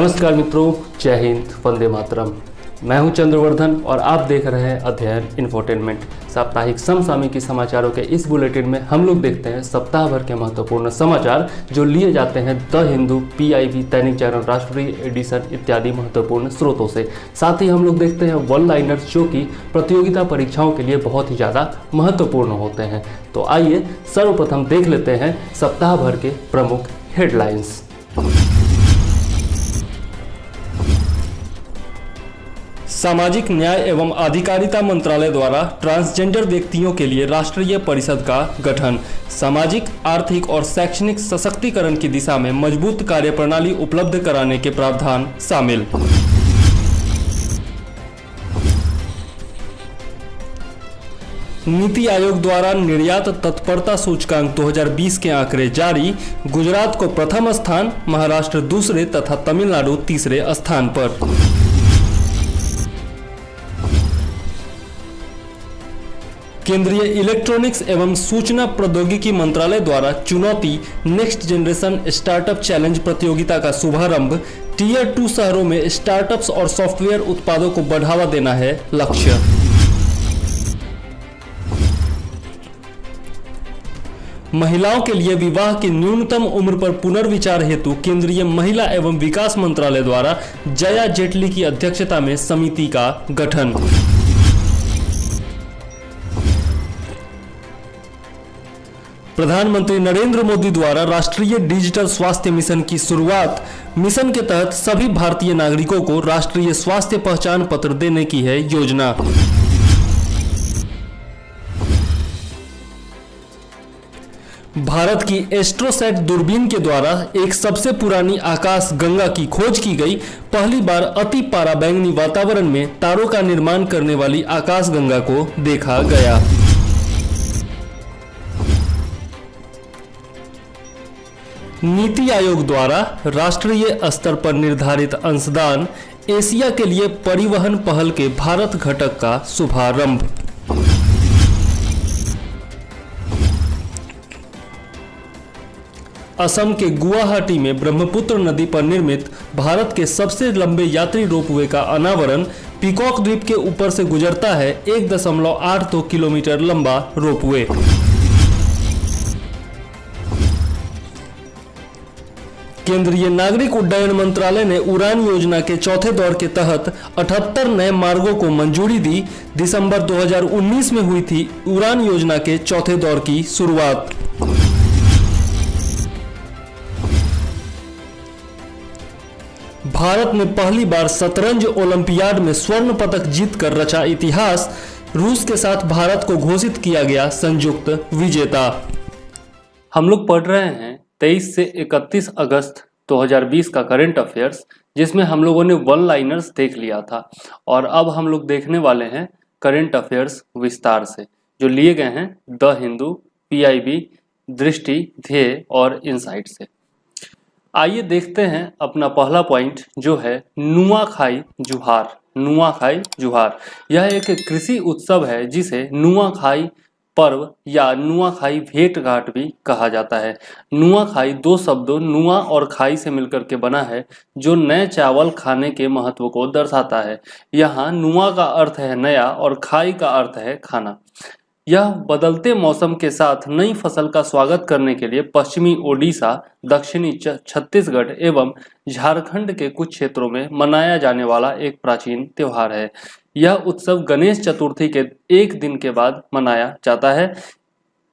नमस्कार मित्रों, जय हिंद, वंदे मातरम। मैं हूं चंद्रवर्धन और आप देख रहे हैं अध्ययन इन्फोटेनमेंट। साप्ताहिक समसामयिकी समाचारों के इस बुलेटिन में हम लोग देखते हैं सप्ताह भर के महत्वपूर्ण समाचार जो लिए जाते हैं द हिंदू, PIB, दैनिक जागरण, राष्ट्रीय एडिशन इत्यादि महत्वपूर्ण स्रोतों से। साथ ही हम लोग देखते हैं वन लाइनर्स जो कि प्रतियोगिता परीक्षाओं के लिए बहुत ही ज़्यादा महत्वपूर्ण होते हैं। तो आइए सर्वप्रथम देख लेते हैं सप्ताह भर के प्रमुख हेडलाइंस। सामाजिक न्याय एवं अधिकारिता मंत्रालय द्वारा ट्रांसजेंडर व्यक्तियों के लिए राष्ट्रीय परिषद का गठन। सामाजिक, आर्थिक और शैक्षणिक सशक्तिकरण की दिशा में मजबूत कार्यप्रणाली उपलब्ध कराने के प्रावधान शामिल। नीति आयोग द्वारा निर्यात तत्परता सूचकांक 2020 के आंकड़े जारी। गुजरात को प्रथम स्थान, महाराष्ट्र दूसरे तथा तमिलनाडु तीसरे स्थान पर। केंद्रीय इलेक्ट्रॉनिक्स एवं सूचना प्रौद्योगिकी मंत्रालय द्वारा चुनौती नेक्स्ट जनरेशन स्टार्टअप चैलेंज प्रतियोगिता का शुभारंभ। टियर 2 शहरों में स्टार्टअप्स और सॉफ्टवेयर उत्पादों को बढ़ावा देना है लक्ष्य। महिलाओं के लिए विवाह की न्यूनतम उम्र पर पुनर्विचार हेतु केंद्रीय महिला एवं विकास मंत्रालय द्वारा जया जेटली की अध्यक्षता में समिति का गठन। प्रधानमंत्री नरेंद्र मोदी द्वारा राष्ट्रीय डिजिटल स्वास्थ्य मिशन की शुरुआत। मिशन के तहत सभी भारतीय नागरिकों को राष्ट्रीय स्वास्थ्य पहचान पत्र देने की है योजना। भारत की एस्ट्रोसैट दूरबीन के द्वारा एक सबसे पुरानी आकाश गंगा की खोज की गई। पहली बार अति पाराबैंगनी वातावरण में तारों का निर्माण करने वाली आकाश गंगा को देखा गया। नीति आयोग द्वारा राष्ट्रीय स्तर पर निर्धारित अंशदान। एशिया के लिए परिवहन पहल के भारत घटक का शुभारंभ। असम के गुवाहाटी में ब्रह्मपुत्र नदी पर निर्मित भारत के सबसे लंबे यात्री रोपवे का अनावरण। पीकॉक द्वीप के ऊपर से गुजरता है 1.82 किलोमीटर लंबा रोपवे। केंद्रीय नागरिक उड्डयन मंत्रालय ने उड़ान योजना के चौथे दौर के तहत 78 नए मार्गों को मंजूरी दी। दिसंबर 2019 में हुई थी उड़ान योजना के चौथे दौर की शुरुआत। भारत ने पहली बार शतरंज ओलंपियाड में स्वर्ण पदक जीतकर रचा इतिहास। रूस के साथ भारत को घोषित किया गया संयुक्त विजेता। हम लोग पढ़ रहे हैं 23 से 31 अगस्त 2020 का करंट अफेयर्स, जिसमें हम लोगों ने वन लाइनर्स देख लिया था और अब हम लोग देखने वाले हैं करंट अफेयर्स विस्तार से जो लिए गए हैं द हिंदू, PIB, दृष्टि, ध्येय और इनसाइट से। आइए देखते हैं अपना पहला पॉइंट जो है नुआखाई जुहार। नुआखाई जुहार यह एक कृषि उत्सव है जिसे नुआखाई पर्व या नुआखाई भेंट घाट भी कहा जाता है। नुआखाई दो शब्दों नुआ और खाई से मिलकर के बना है जो नए चावल खाने के महत्व को दर्शाता है। यहाँ नुआ का अर्थ है नया और खाई का अर्थ है खाना। यह बदलते मौसम के साथ नई फसल का स्वागत करने के लिए पश्चिमी ओडिशा, दक्षिणी छत्तीसगढ़ एवं झारखंड के कुछ क्षेत्रों में मनाया जाने वाला एक प्राचीन त्योहार है। यह उत्सव गणेश चतुर्थी के एक दिन के बाद मनाया जाता है।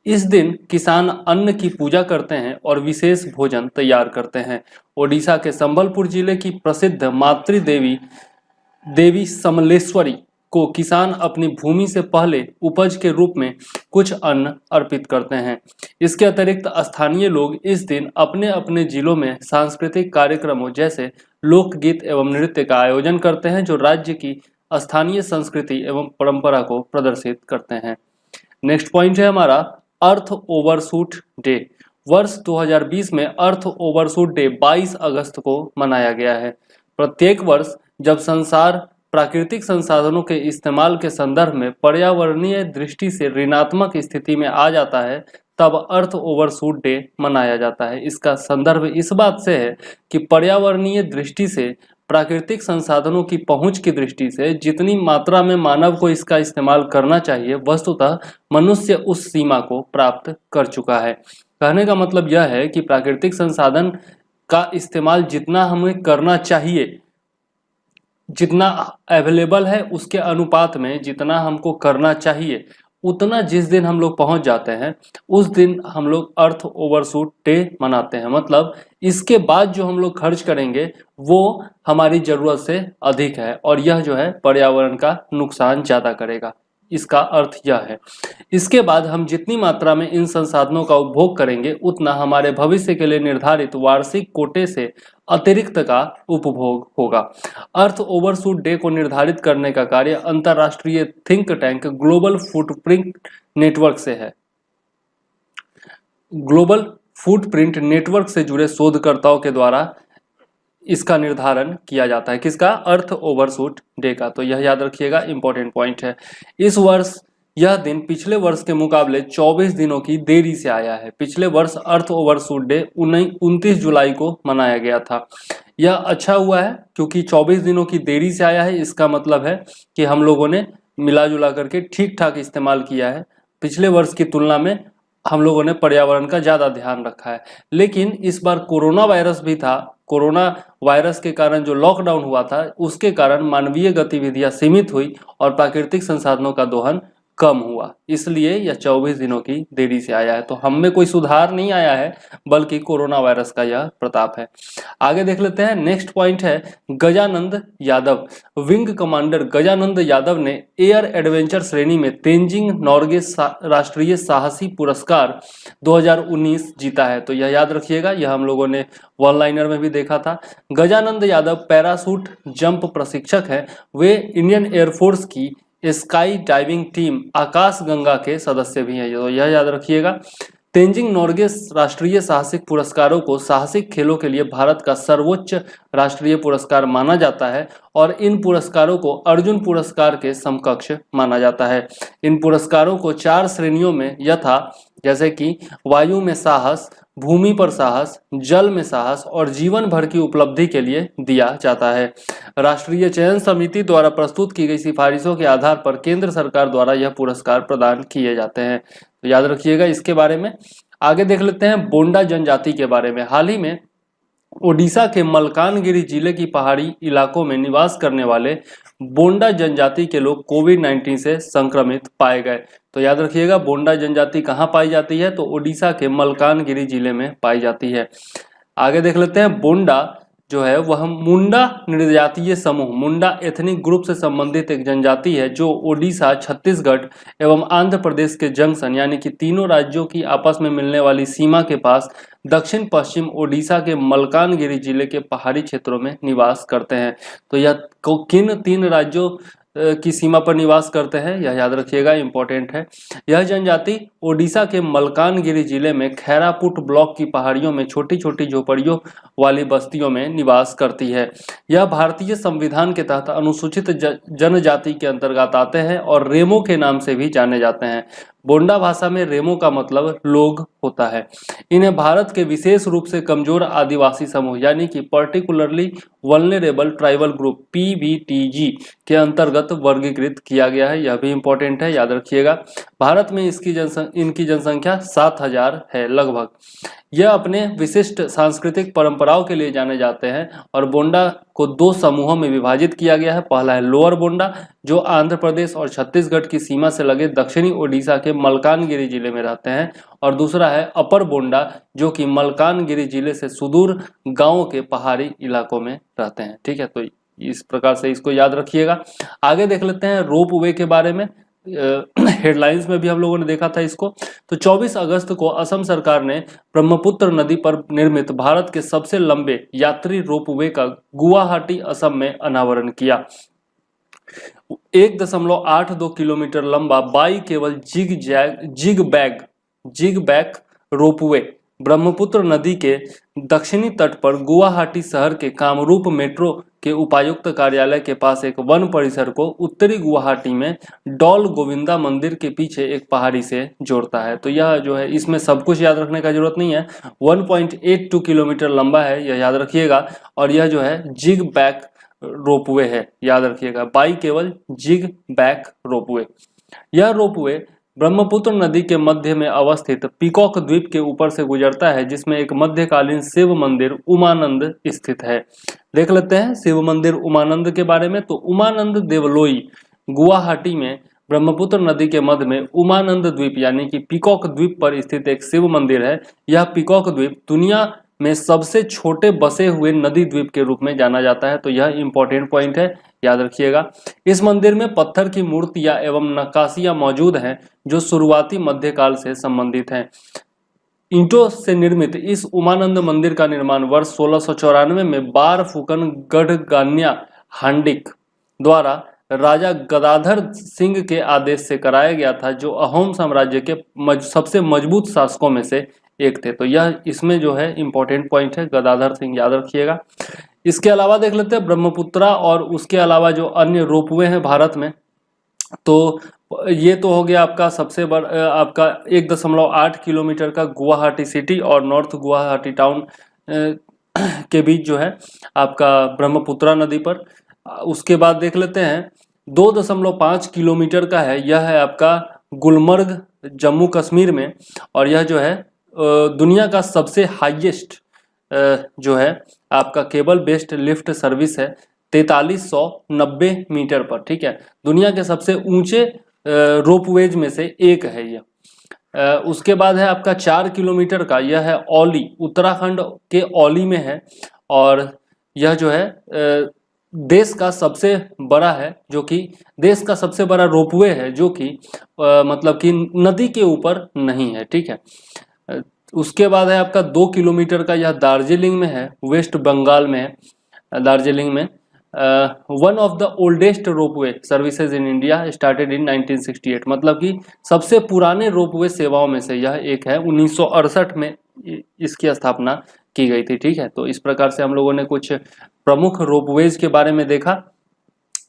इस दिन किसान अन्न की पूजा करते हैं और विशेष भोजन तैयार करते हैं। ओडिशा के संबलपुर जिले की प्रसिद्ध मातृ देवी समलेश्वरी को किसान अपनी भूमि से पहले उपज के रूप में कुछ अन्न अर्पित करते हैं। इसके अतिरिक्त स्थानीय लोग इस दिन अपने अपने जिलों में सांस्कृतिक कार्यक्रमों जैसे लोकगीत एवं नृत्य का आयोजन करते हैं जो राज्य की स्थानीय संस्कृति एवं परंपरा को प्रदर्शित करते हैं। नेक्स्ट पॉइंट है हमारा अर्थ ओवरशूट डे। वर्ष 2020 में अर्थ ओवरशूट डे 22 अगस्त को मनाया गया है। प्रत्येक वर्ष जब संसार प्राकृतिक संसाधनों के इस्तेमाल के संदर्भ में पर्यावरणीय दृष्टि से ऋणात्मक स्थिति में आ जाता है तब अर्थ ओवरशूट डे मनाया जाता है। इसका संदर्भ इस बात से है कि पर्यावरणीय दृष्टि से, प्राकृतिक संसाधनों की पहुंच की दृष्टि से जितनी मात्रा में मानव को इसका इस्तेमाल करना चाहिए, वस्तुतः मनुष्य उस सीमा को प्राप्त कर चुका है। कहने का मतलब यह है कि प्राकृतिक संसाधन का इस्तेमाल जितना हमें करना चाहिए, जितना अवेलेबल है उसके अनुपात में जितना हमको करना चाहिए, उतना जिस दिन हम लोग पहुंच जाते हैं उस दिन हम लोग अर्थ ओवरशूट डे मनाते हैं। मतलब इसके बाद जो हम लोग खर्च करेंगे वो हमारी जरूरत से अधिक है और यह जो है पर्यावरण का नुकसान ज्यादा करेगा। इसका अर्थ यह है। इसके बाद हम जितनी मात्रा में इन संसाधनों का उपभोग करेंगे उतना हमारे भविष्य के लिए निर्धारित वार्षिक कोटे से अतिरिक्त का उपभोग होगा। अर्थ ओवरशूट डे को निर्धारित करने का कार्य अंतरराष्ट्रीय think tank global footprint network से है। ग्लोबल फुटप्रिंट नेटवर्क से जुड़े शोधकर्ताओं के द्वारा इसका निर्धारण किया जाता है। किसका? अर्थ ओवरशूट डे का। तो यह याद रखिएगा, इंपॉर्टेंट पॉइंट है। इस वर्ष यह दिन पिछले वर्ष के मुकाबले 24 दिनों की देरी से आया है। पिछले वर्ष अर्थ ओवरशूट डे 29 जुलाई को मनाया गया था। यह अच्छा हुआ है क्योंकि 24 दिनों की देरी से आया है। इसका मतलब है कि हम लोगों ने मिला जुला करके ठीक ठाक इस्तेमाल किया है। पिछले वर्ष की तुलना में हम लोगों ने पर्यावरण का ज़्यादा ध्यान रखा है। लेकिन इस बार कोरोना वायरस भी था। कोरोना वायरस के कारण जो लॉकडाउन हुआ था उसके कारण मानवीय गतिविधियां सीमित हुई और प्राकृतिक संसाधनों का दोहन कम हुआ, इसलिए यह 24 दिनों की देरी से आया है। तो हम में कोई सुधार नहीं आया है बल्कि कोरोना वायरस का यह प्रताप है। आगे देख लेते हैं। नेक्स्ट पॉइंट है गजानंद यादव। विंग कमांडर गजानंद यादव ने एयर एडवेंचर श्रेणी में तेंजिंग नॉर्गे राष्ट्रीय साहसी पुरस्कार 2019 जीता है। तो यह याद रखिएगा, यह हम लोगों ने वन लाइनर में भी देखा था। गजानंद यादव पैराशूट जंप प्रशिक्षक हैं। वे इंडियन एयरफोर्स की स्काई डाइविंग टीम आकाश गंगा के सदस्य भी हैं। तो यह याद रखिएगा। तेंजिंग नॉर्गे राष्ट्रीय साहसिक पुरस्कारों को साहसिक खेलों के लिए भारत का सर्वोच्च राष्ट्रीय पुरस्कार माना जाता है और इन पुरस्कारों को अर्जुन पुरस्कार के समकक्ष माना जाता है। इन पुरस्कारों को 4 श्रेणियों में यथा जैसे कि वायु में साहस, भूमि पर साहस, जल में साहस और जीवन भर की उपलब्धि के लिए दिया जाता है। राष्ट्रीय चयन समिति द्वारा प्रस्तुत की गई सिफारिशों के आधार पर केंद्र सरकार द्वारा यह पुरस्कार प्रदान किए जाते हैं। तो याद रखिएगा इसके बारे में। आगे देख लेते हैं बोंडा जनजाति के बारे में। हाल ही में ओडिशा के मलकानगिरी जिले की पहाड़ी इलाकों में निवास करने वाले बोंडा जनजाति के लोग कोविड-19 से संक्रमित पाए गए। तो याद रखिएगा बोंडा जनजाति कहाँ पाई जाती है? तो ओडिशा के मलकानगिरी जिले में पाई जाती है। आगे देख लेते हैं। बोंडा जो है वह मुंडा निर्जातीय समूह, मुंडा एथनिक ग्रुप से संबंधित एक जनजाति है जो ओडिशा, छत्तीसगढ़ एवं आंध्र प्रदेश के जंक्शन यानी कि तीनों राज्यों की आपस में मिलने वाली सीमा के पास दक्षिण पश्चिम ओडिशा के मलकानगिरी जिले के पहाड़ी क्षेत्रों में निवास करते हैं। तो यह किन 3 राज्यों की सीमा पर निवास करते हैं यह याद रखिएगा, इंपॉर्टेंट है। यह जनजाति ओडिशा के मलकानगिरी जिले में खैरापुट ब्लॉक की पहाड़ियों में छोटी छोटी झोपड़ियों वाली बस्तियों में निवास करती है। यह भारतीय संविधान के तहत अनुसूचित जनजाति के अंतर्गत आते हैं और रेमो के नाम से भी जाने जाते हैं। बोंडा भाषा में रेमो का मतलब लोग होता है। इन्हें भारत के विशेष रूप से कमजोर आदिवासी समूह यानी कि particularly vulnerable tribal group PVTG के अंतर्गत वर्गीकृत किया गया है। यह भी इंपॉर्टेंट है, याद रखिएगा। भारत में इनकी जनसंख्या 7000 है लगभग। यह अपने विशिष्ट सांस्कृतिक परंपराओं के लिए जाने जाते हैं और बोंडा को 2 समूहों में विभाजित किया गया है। पहला है लोअर बोंडा जो आंध्र प्रदेश और छत्तीसगढ़ की सीमा से लगे दक्षिणी ओडिशा के मलकानगिरी जिले में रहते हैं और दूसरा है अपर बोंडा जो कि मलकानगिरी जिले से सुदूर गांवों के पहाड़ी इलाकों में रहते हैं। ठीक है, तो इस प्रकार से इसको याद रखिएगा। आगे देख लेते हैं रोप वे के बारे में। हेडलाइंस में भी हम लोगों ने देखा था इसको। तो 24 अगस्त को असम सरकार ने ब्रह्मपुत्र नदी पर निर्मित भारत के सबसे लंबे यात्री रोपवे का गुवाहाटी असम में अनावरण किया। 1.82 किलोमीटर लंबा बाई केवल जिग बैग रोपवे ब्रह्मपुत्र नदी के दक्षिणी तट पर गुवाहाटी शहर के कामरूप मेट्रो के उपायुक्त कार्यालय के पास एक वन परिसर को उत्तरी गुवाहाटी में डॉल गोविंदा मंदिर के पीछे एक पहाड़ी से जोड़ता है। तो यह जो है, इसमें सब कुछ याद रखने का जरूरत नहीं है। 1.82 किलोमीटर लंबा है, यह याद रखिएगा। और यह जो है जिग बैक रोपवे है, याद रखिएगा, बाई केवल जिग बैक रोपवे। यह रोपवे ब्रह्मपुत्र नदी के मध्य में अवस्थित पीकॉक द्वीप के ऊपर से गुजरता है, जिसमें एक मध्यकालीन शिव मंदिर उमानंद स्थित है। देख लेते हैं शिव मंदिर उमानंद के बारे में। तो उमानंद देवलोई गुवाहाटी में ब्रह्मपुत्र नदी के मध्य में उमानंद द्वीप यानी कि पीकॉक द्वीप पर स्थित एक शिव मंदिर है। यह पीकॉक द्वीप दुनिया में सबसे छोटे बसे हुए नदी द्वीप के रूप में जाना जाता है। तो यह इंपॉर्टेंट पॉइंट है, याद रखिएगा। इस मंदिर में पत्थर की मूर्तियां एवं नक्काशियां मौजूद हैं जो शुरुआती मध्यकाल से संबंधित हैं। ईंटों से निर्मित इस उमानंद मंदिर का निर्माण वर्ष 1694 में बार फुकन गढ़गान्या हांडिक द्वारा राजा गदाधर सिंह के आदेश से कराया गया था, जो अहोम साम्राज्य के सबसे मजबूत शासकों में से एक थे। तो यह इसमें जो है इंपॉर्टेंट पॉइंट है, गदाधर सिंह, याद रखिएगा। इसके अलावा देख लेते हैं ब्रह्मपुत्रा और उसके अलावा जो अन्य रोपवे हैं भारत में। तो ये तो हो गया आपका सबसे बड़ा, आपका 1.8 किलोमीटर का गुवाहाटी सिटी और नॉर्थ गुवाहाटी टाउन के बीच जो है आपका ब्रह्मपुत्रा नदी पर। उसके बाद देख लेते हैं 2.5 किलोमीटर का है, यह है आपका गुलमर्ग जम्मू कश्मीर में। और यह जो है दुनिया का सबसे हाईएस्ट जो है आपका केबल बेस्ड लिफ्ट सर्विस है 4390 मीटर पर, ठीक है। दुनिया के सबसे ऊंचे रोपवेज में से एक है यह। उसके बाद है आपका 4 किलोमीटर का, यह है औली, उत्तराखंड के औली में है। और यह जो है देश का सबसे बड़ा है, जो कि देश का सबसे बड़ा रोपवे है, जो कि मतलब कि नदी के ऊपर नहीं है, ठीक है। उसके बाद है आपका 2 किलोमीटर का, यह दार्जिलिंग में है, वेस्ट बंगाल में है, दार्जिलिंग में। One of the oldest ropeway services in India started in 1968, मतलब कि सबसे पुराने रोपवे सेवाओं में से यह एक है। 1968 में इसकी स्थापना की गई थी, ठीक है। तो इस प्रकार से हम लोगों ने कुछ प्रमुख रोपवेज के बारे में देखा।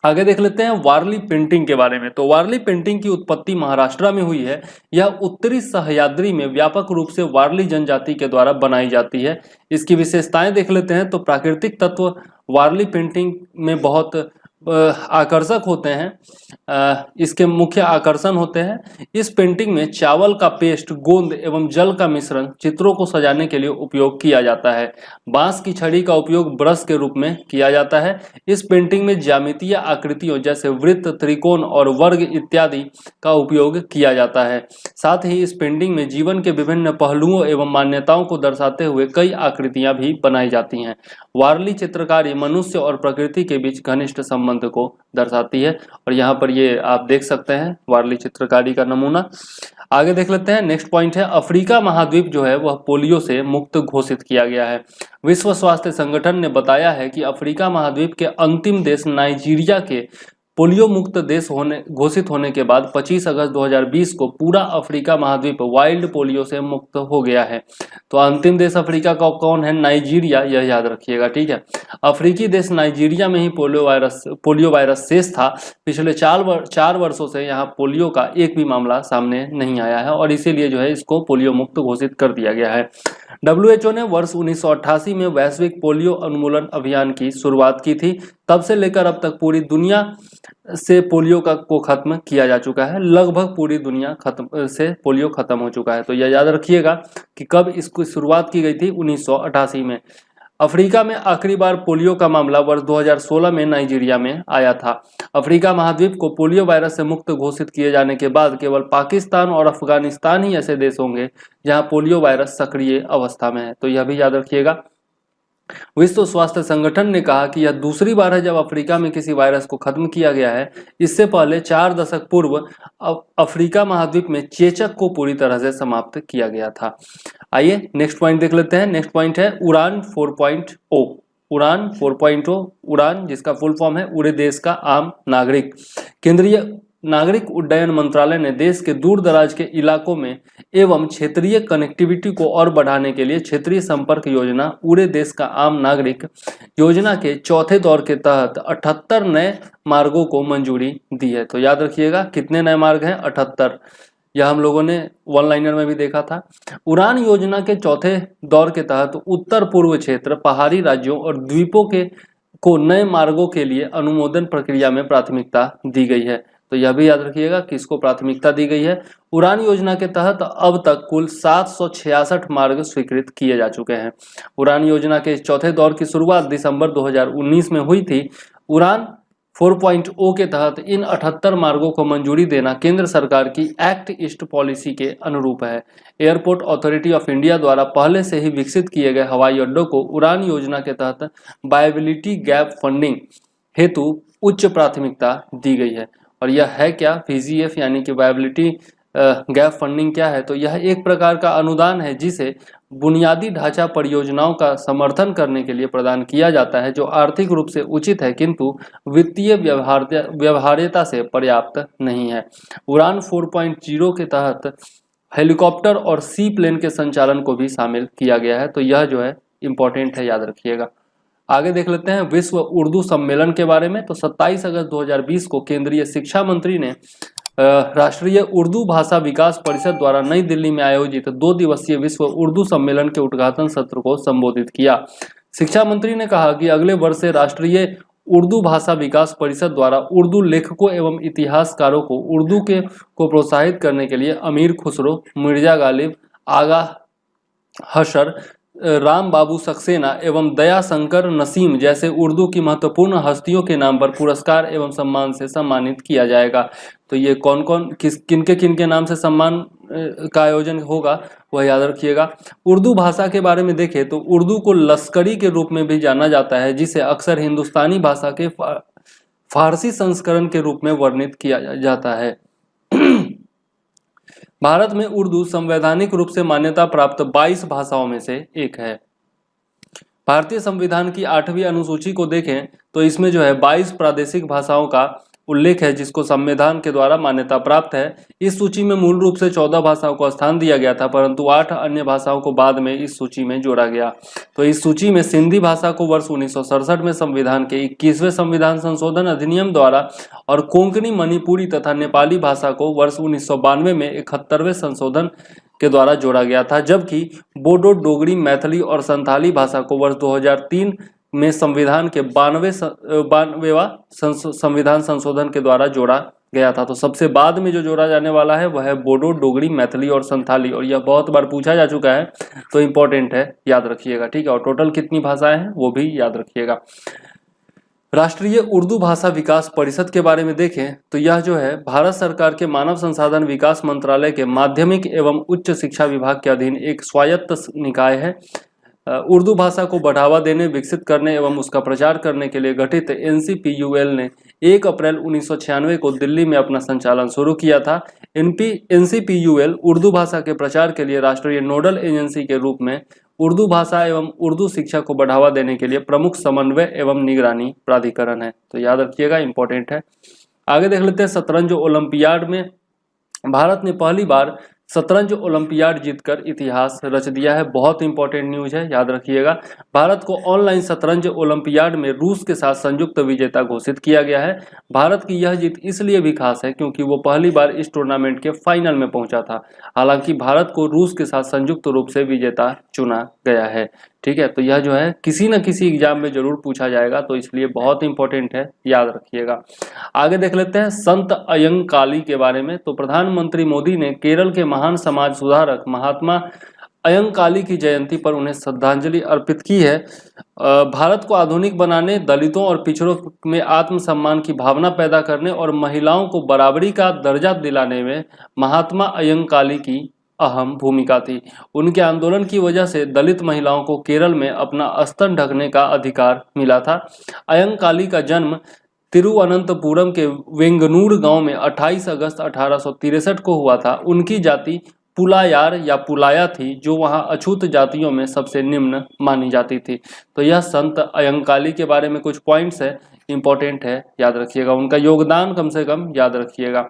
आगे देख लेते हैं वारली पेंटिंग के बारे में। तो वारली पेंटिंग की उत्पत्ति महाराष्ट्र में हुई है। यह उत्तरी सह्याद्री में व्यापक रूप से वारली जनजाति के द्वारा बनाई जाती है। इसकी विशेषताएं देख लेते हैं। तो प्राकृतिक तत्व वारली पेंटिंग में बहुत आकर्षक होते हैं। इसके मुख्य आकर्षण होते हैं, इस पेंटिंग में चावल का पेस्ट, गोंद एवं जल का मिश्रण चित्रों को सजाने के लिए उपयोग किया जाता है। बांस की छड़ी का उपयोग ब्रश के रूप में किया जाता है। इस पेंटिंग में ज्यामितीय आकृतियों जैसे वृत्त, त्रिकोण और वर्ग इत्यादि का उपयोग किया जाता है। साथ ही इस पेंटिंग में जीवन के विभिन्न पहलुओं एवं मान्यताओं को दर्शाते हुए कई आकृतियां भी बनाई जाती हैं। वारली चित्रकारी मनुष्य और प्रकृति के बीच घनिष्ठ संबंध को दर्शाती है। और यहाँ पर ये आप देख सकते हैं वारली चित्रकारी का नमूना। आगे देख लेते हैं, नेक्स्ट पॉइंट है अफ्रीका महाद्वीप जो है वह पोलियो से मुक्त घोषित किया गया है। विश्व स्वास्थ्य संगठन ने बताया है कि अफ्रीका महाद्वीप के अंतिम देश नाइजीरिया के पोलियो मुक्त देश घोषित होने के बाद 25 अगस्त 2020 को पूरा अफ्रीका महाद्वीप वाइल्ड पोलियो से मुक्त हो गया है। तो अंतिम देश अफ्रीका का कौन है? नाइजीरिया, यह याद रखिएगा, ठीक है। अफ्रीकी देश नाइजीरिया में ही पोलियो वायरस शेष था। पिछले 4 वर्षों से यहाँ पोलियो का एक भी मामला सामने नहीं आया है और इसीलिए जो है इसको पोलियो मुक्त घोषित कर दिया गया है। WHO ने वर्ष 1988 में वैश्विक पोलियो उन्मूलन अभियान की शुरुआत की थी। तब से लेकर अब तक पूरी दुनिया से पोलियो को खत्म किया जा चुका है। लगभग पूरी दुनिया से पोलियो खत्म हो चुका है। तो यह याद रखिएगा कि कब इसकी शुरुआत की गई थी, 1988 में। अफ्रीका में आखिरी बार पोलियो का मामला वर्ष 2016 में नाइजीरिया में आया था। अफ्रीका महाद्वीप को पोलियो वायरस से मुक्त घोषित किए जाने के बाद केवल पाकिस्तान और अफगानिस्तान ही ऐसे देश होंगे जहां पोलियो वायरस सक्रिय अवस्था में है। तो यह भी याद रखिएगा। विश्व स्वास्थ्य संगठन ने कहा कि यह दूसरी बार है जब अफ्रीका में किसी वायरस को खत्म किया गया है। इससे पहले 4 दशक पूर्व अफ्रीका महाद्वीप में चेचक को पूरी तरह से समाप्त किया गया था। आइए नेक्स्ट पॉइंट देख लेते हैं। नेक्स्ट पॉइंट है उड़ान 4.0। उड़ान 4.0, उड़ान जिसका फुल फॉर्म है उड़े देश का आम नागरिक। केंद्रीय नागरिक उड्डयन मंत्रालय ने देश के दूर दराज के इलाकों में एवं क्षेत्रीय कनेक्टिविटी को और बढ़ाने के लिए क्षेत्रीय संपर्क योजना पूरे देश का आम नागरिक योजना के चौथे दौर के तहत 78 नए मार्गों को मंजूरी दी है। तो याद रखिएगा कितने नए मार्ग हैं, 78। यह हम लोगों ने वन लाइनर में भी देखा था। उड़ान योजना के चौथे दौर के तहत उत्तर पूर्व क्षेत्र, पहाड़ी राज्यों और द्वीपों को नए मार्गों के लिए अनुमोदन प्रक्रिया में प्राथमिकता दी गई है। तो यह भी याद रखिएगा किसको प्राथमिकता दी गई है। उड़ान योजना के तहत अब तक कुल 766 मार्ग स्वीकृत किए जा चुके हैं। उड़ान योजना के चौथे दौर की शुरुआत दिसंबर 2019 में हुई थी। उड़ान 4.0 के तहत इन 78 मार्गों को मंजूरी देना केंद्र सरकार की एक्ट ईस्ट पॉलिसी के अनुरूप है। एयरपोर्ट अथॉरिटी ऑफ इंडिया द्वारा पहले से ही विकसित किए गए हवाई अड्डों को उड़ान योजना के तहत वायबिलिटी गैप फंडिंग हेतु उच्च प्राथमिकता दी गई है। और यह है क्या, VGF यानी कि वायबिलिटी गैप फंडिंग क्या है? तो यह एक प्रकार का अनुदान है जिसे बुनियादी ढांचा परियोजनाओं का समर्थन करने के लिए प्रदान किया जाता है, जो आर्थिक रूप से उचित है किंतु वित्तीय व्यवहार्यता से पर्याप्त नहीं है। उड़ान 4.0 के तहत हेलीकॉप्टर और सी प्लेन के संचालन को भी शामिल किया गया है। तो यह जो है इंपॉर्टेंट है, याद रखिएगा। आगे देख लेते हैं विश्व उर्दू सम्मेलन के बारे में। तो 27 अगस्त 2020 को केंद्रीय शिक्षा मंत्री ने राष्ट्रीय उर्दू भाषा विकास परिषद द्वारा नई दिल्ली में आयोजित 2 दिवसीय विश्व उर्दू सम्मेलन के उद्घाटन सत्र को संबोधित किया। शिक्षा मंत्री ने कहा कि अगले वर्ष से राष्ट्रीय उर्दू भाषा विकास परिषद द्वारा उर्दू लेखकों एवं इतिहासकारों को उर्दू को प्रोत्साहित करने के लिए अमीर खुसरो, मिर्जा गालिब, आगा हशर, राम बाबू सक्सेना एवं दया शंकर नसीम जैसे उर्दू की महत्वपूर्ण हस्तियों के नाम पर पुरस्कार एवं सम्मान से सम्मानित किया जाएगा। तो ये कौन कौन किनके नाम से सम्मान का आयोजन होगा वह याद रखिएगा। उर्दू भाषा के बारे में देखें तो उर्दू को लश्करी के रूप में भी जाना जाता है, जिसे अक्सर हिंदुस्तानी भाषा के फारसी संस्करण के रूप में वर्णित किया जाता है। भारत में उर्दू संवैधानिक रूप से मान्यता प्राप्त 22 भाषाओं में से एक है। भारतीय संविधान की 8वीं अनुसूची को देखें तो इसमें जो है 22 प्रादेशिक भाषाओं का उल्लेख है जिसको संविधान के द्वारा मान्यता प्राप्त है। इस सूची में मूल रूप से 14 भाषाओं को स्थान दिया गया था, परंतु 8 अन्य भाषाओं को बाद में इस सूची में जोड़ा गया। तो इस सूची में सिंधी भाषा को वर्ष 1967 में संविधान के 21वें संविधान संशोधन अधिनियम द्वारा और कोंकणी, मणिपुरी तथा नेपाली भाषा को वर्ष 1992 में 71वें संशोधन के द्वारा जोड़ा गया था, जबकि बोडो, डोगरी, मैथिली और संथाली भाषा को वर्ष 2003 में संविधान के 92वां संविधान संशोधन के द्वारा जोड़ा गया था। तो सबसे बाद में जो जोड़ा जाने वाला है वह है बोडो, डोगरी, मैथिली और संथाली, और यह बहुत बार पूछा जा चुका है तो इंपॉर्टेंट है, याद रखिएगा। ठीक है, और टोटल कितनी भाषाएं हैं वो भी याद रखिएगा। राष्ट्रीय उर्दू भाषा विकास परिषद के बारे में देखें तो यह जो है भारत सरकार के मानव संसाधन विकास मंत्रालय के माध्यमिक एवं उच्च शिक्षा विभाग के अधीन एक स्वायत्त निकाय है। उर्दू भाषा को बढ़ावा देने, विकसित करने एवं उसका प्रचार करने के लिए गठित NCPUL ने 1 अप्रैल 1996 को दिल्ली में अपना संचालन शुरू किया था। NCPUL उर्दू भाषा के प्रचार के लिए राष्ट्रीय नोडल एजेंसी के रूप में उर्दू भाषा एवं उर्दू शिक्षा को बढ़ावा देने के लिए प्रमुख समन्वय एवं निगरानी प्राधिकरण है। तो याद रखिएगा, इंपॉर्टेंट है। आगे देख लेते हैं शतरंज ओलंपियाड में भारत ने पहली बार शतरंज ओलंपियाड जीतकर इतिहास रच दिया है। बहुत इंपॉर्टेंट न्यूज है, याद रखिएगा। भारत को ऑनलाइन शतरंज ओलंपियाड में रूस के साथ संयुक्त विजेता घोषित किया गया है। भारत की यह जीत इसलिए भी खास है क्योंकि वो पहली बार इस टूर्नामेंट के फाइनल में पहुंचा था। हालांकि भारत को रूस के साथ संयुक्त रूप से विजेता चुना गया है। ठीक है, तो यह जो है किसी न किसी एग्जाम में जरूर पूछा जाएगा, तो इसलिए बहुत इंपॉर्टेंट है, याद रखिएगा। आगे देख लेते हैं संत अयंकाली के बारे में। तो प्रधानमंत्री मोदी ने केरल के महान समाज सुधारक महात्मा अयंकाली की जयंती पर उन्हें श्रद्धांजलि अर्पित की है। भारत को आधुनिक बनाने, दलितों और पिछड़ों में आत्मसम्मान की भावना पैदा करने और महिलाओं को बराबरी का दर्जा दिलाने में महात्मा अयंकाली की अहम भूमिका थी। उनके आंदोलन की वजह से दलित महिलाओं को केरल में अपना स्तन ढकने का अधिकार मिला था। अयंकाली का जन्म तिरुवनंतपुरम के वेंगनूर गांव में 28 अगस्त 1863 को हुआ था। उनकी जाति पुलायार या पुलाया थी, जो वहां अछूत जातियों में सबसे निम्न मानी जाती थी। तो यह संत अयंकाली के बारे में कुछ पॉइंट्स है इंपॉर्टेंट है, याद रखिएगा। उनका योगदान कम से कम याद रखिएगा।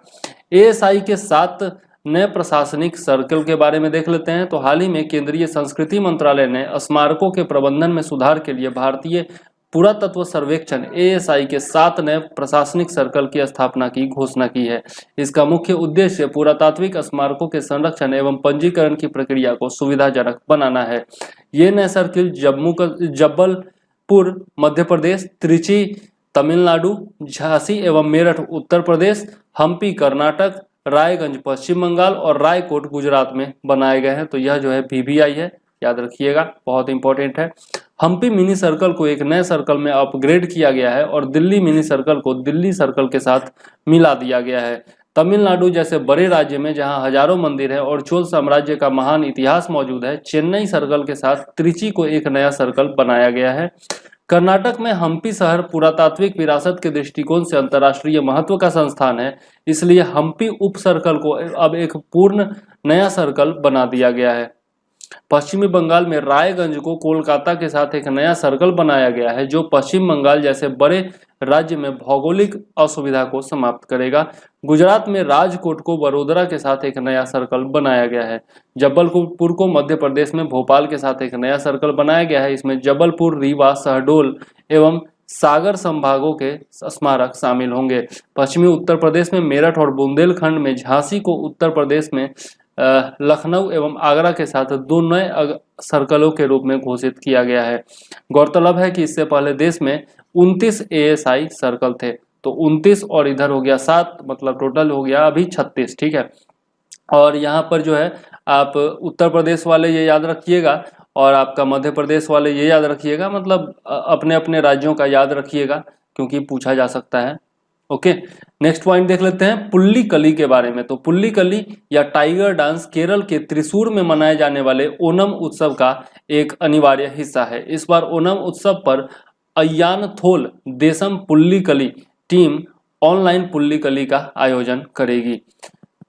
एएसआई के 7 नए प्रशासनिक सर्कल के बारे में देख लेते हैं। तो हाल ही में केंद्रीय संस्कृति मंत्रालय ने स्मारकों के प्रबंधन में सुधार के लिए भारतीय पुरातत्व सर्वेक्षण एएसआई के 7 नए प्रशासनिक सर्कल की स्थापना की घोषणा की है। इसका मुख्य उद्देश्य पुरातात्विक स्मारकों के संरक्षण एवं पंजीकरण की प्रक्रिया को सुविधाजनक बनाना है। ये नए सर्किल जबलपुर मध्य प्रदेश, त्रिची तमिलनाडु, झांसी एवं मेरठ उत्तर प्रदेश, हम्पी कर्नाटक, रायगंज पश्चिम बंगाल और रायकोट गुजरात में बनाए गए हैं। तो यह जो है वीवीआई है, याद रखिएगा, बहुत इंपॉर्टेंट है। हम्पी मिनी सर्कल को एक नए सर्कल में अपग्रेड किया गया है और दिल्ली मिनी सर्कल को दिल्ली सर्कल के साथ मिला दिया गया है। तमिलनाडु जैसे बड़े राज्य में जहां हजारों मंदिर है और चोल साम्राज्य का महान इतिहास मौजूद है, चेन्नई सर्कल के साथ त्रिची को एक नया सर्कल बनाया गया है। कर्नाटक में हम्पी शहर पुरातात्विक विरासत के दृष्टिकोण से अंतर्राष्ट्रीय महत्व का संस्थान है, इसलिए हम्पी उप सर्कल को अब एक पूर्ण नया सर्कल बना दिया गया है। पश्चिमी बंगाल में रायगंज को कोलकाता के साथ एक नया सर्कल बनाया गया है, जो पश्चिम बंगाल जैसे बड़े राज्य में भौगोलिक असुविधा को समाप्त करेगा। गुजरात में राजकोट को वडोदरा के साथ एक नया सर्कल बनाया गया है। जबलपुर को मध्य प्रदेश में भोपाल के साथ एक नया सर्कल बनाया गया है। इसमें जबलपुर, रीवा, शहडोल एवं सागर संभागों के स्मारक शामिल होंगे। पश्चिमी उत्तर प्रदेश में मेरठ और बुंदेलखंड में झांसी को, उत्तर प्रदेश में लखनऊ एवं आगरा के साथ 2 नए सर्कलों के रूप में घोषित किया गया है। गौरतलब है कि इससे पहले देश में 29 एएसआई सर्कल थे। तो 29 और इधर हो गया 7, मतलब टोटल हो गया अभी 36, ठीक है। और यहाँ पर जो है आप उत्तर प्रदेश वाले ये याद रखिएगा और आपका मध्य प्रदेश वाले ये याद रखिएगा, मतलब अपने अपने राज्यों का याद रखिएगा क्योंकि पूछा जा सकता है। ओके, नेक्स्ट पॉइंट देख लेते हैं पुल्लीकली के बारे में। तो पुल्लीकली या टाइगर डांस केरल के त्रिशूर में मनाए जाने वाले ओनम उत्सव का एक अनिवार्य हिस्सा है। इस बार ओनम उत्सव पर अय्यानथोल देशम पुल्लीकली टीम ऑनलाइन पुल्लीकली का आयोजन करेगी।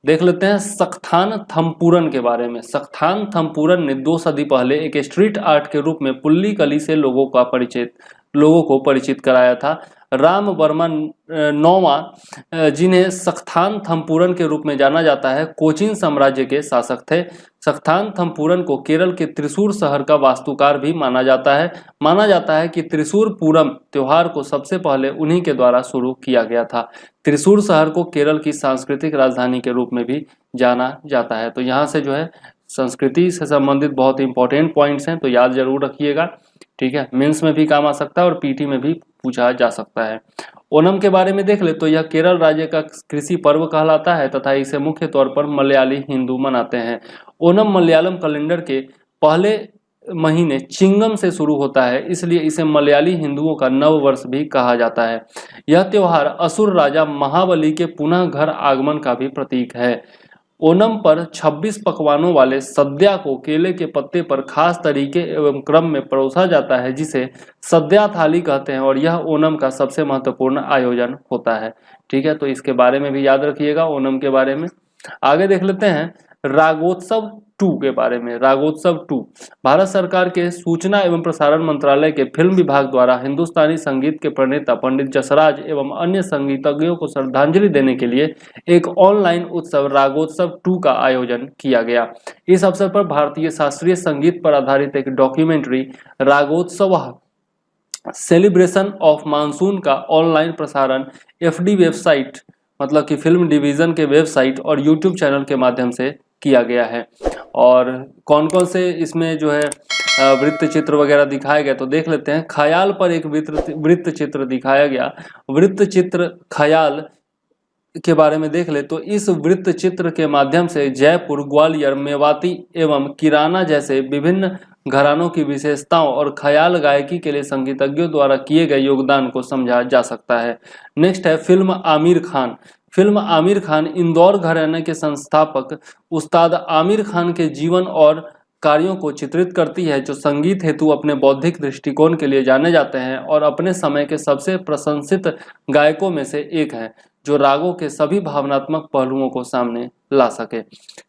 देख लेते हैं सक्थान थम्पूरन के बारे में। सक्थान थम्पूरन ने 2 सदी पहले एक स्ट्रीट आर्ट के रूप में पुल्लीकली से लोगों को परिचित कराया था। राम वर्मा 9वां, जिन्हें सक्थान थम्पूरन के रूप में जाना जाता है, कोचिन साम्राज्य के शासक थे। सक्थान थम्पूरन को केरल के त्रिशूर शहर का वास्तुकार भी माना जाता है। माना जाता है कि त्रिशूर पूरम त्योहार को सबसे पहले उन्हीं के द्वारा शुरू किया गया था। त्रिशूर शहर को केरल की सांस्कृतिक राजधानी के रूप में भी जाना जाता है। तो यहाँ से जो है संस्कृति से संबंधित बहुत इंपॉर्टेंट पॉइंट्स हैं, तो याद जरूर रखिएगा, ठीक है। मेंस में भी काम आ सकता है और पीटी में भी पूछा जा सकता है। ओनम के बारे में देख ले तो यह केरल राज्य का कृषि पर्व कहलाता है तथा इसे मुख्य तौर पर मलयाली हिंदू मनाते हैं। ओनम मलयालम कैलेंडर के पहले महीने चिंगम से शुरू होता है, इसलिए इसे मलयाली हिंदुओं का नव वर्ष भी कहा जाता है। यह त्योहार असुर राजा महाबली के पुनः घर आगमन का भी प्रतीक है। ओनम पर 26 पकवानों वाले सद्या को केले के पत्ते पर खास तरीके एवं क्रम में परोसा जाता है, जिसे सद्या थाली कहते हैं, और यह ओनम का सबसे महत्वपूर्ण आयोजन होता है, ठीक है। तो इसके बारे में भी याद रखिएगा ओनम के बारे में। आगे देख लेते हैं रागोत्सव 2 के बारे में। रागोत्सव 2 भारत सरकार के सूचना एवं प्रसारण मंत्रालय के फिल्म विभाग द्वारा हिंदुस्तानी संगीत के प्रणेता पंडित जसराज एवं अन्य संगीतज्ञों को श्रद्धांजलि देने के लिए एक ऑनलाइन उत्सव रागोत्सव 2 का आयोजन किया गया। इस अवसर पर भारतीय शास्त्रीय संगीत पर आधारित एक डॉक्यूमेंट्री रागोत्सव सेलिब्रेशन ऑफ मानसून का ऑनलाइन प्रसारण एफडी वेबसाइट, मतलब कि फिल्म डिवीजन के वेबसाइट और यूट्यूब चैनल के माध्यम से किया गया है। और कौन कौन से इसमें जो है वृत्त चित्र वगैरह दिखाए गए, तो देख लेते हैं। ख्याल पर एक वृत्त चित्र दिखाया गया। वृत्त चित्र ख्याल के बारे में देख ले तो इस वृत्त चित्र के माध्यम से जयपुर, ग्वालियर, मेवाती एवं किराना जैसे विभिन्न घरानों की विशेषताओं और ख्याल गायकी के लिए संगीतज्ञों द्वारा किए गए योगदान को समझा जा सकता है। नेक्स्ट है फिल्म आमिर खान। फिल्म आमिर खान इंदौर घराने के संस्थापक उस्ताद आमिर खान के जीवन और कार्यों को चित्रित करती है, जो संगीत हेतु अपने बौद्धिक दृष्टिकोण के लिए जाने जाते हैं और अपने समय के सबसे प्रशंसित गायकों में से एक हैं, जो रागों के सभी भावनात्मक पहलुओं को सामने ला सके,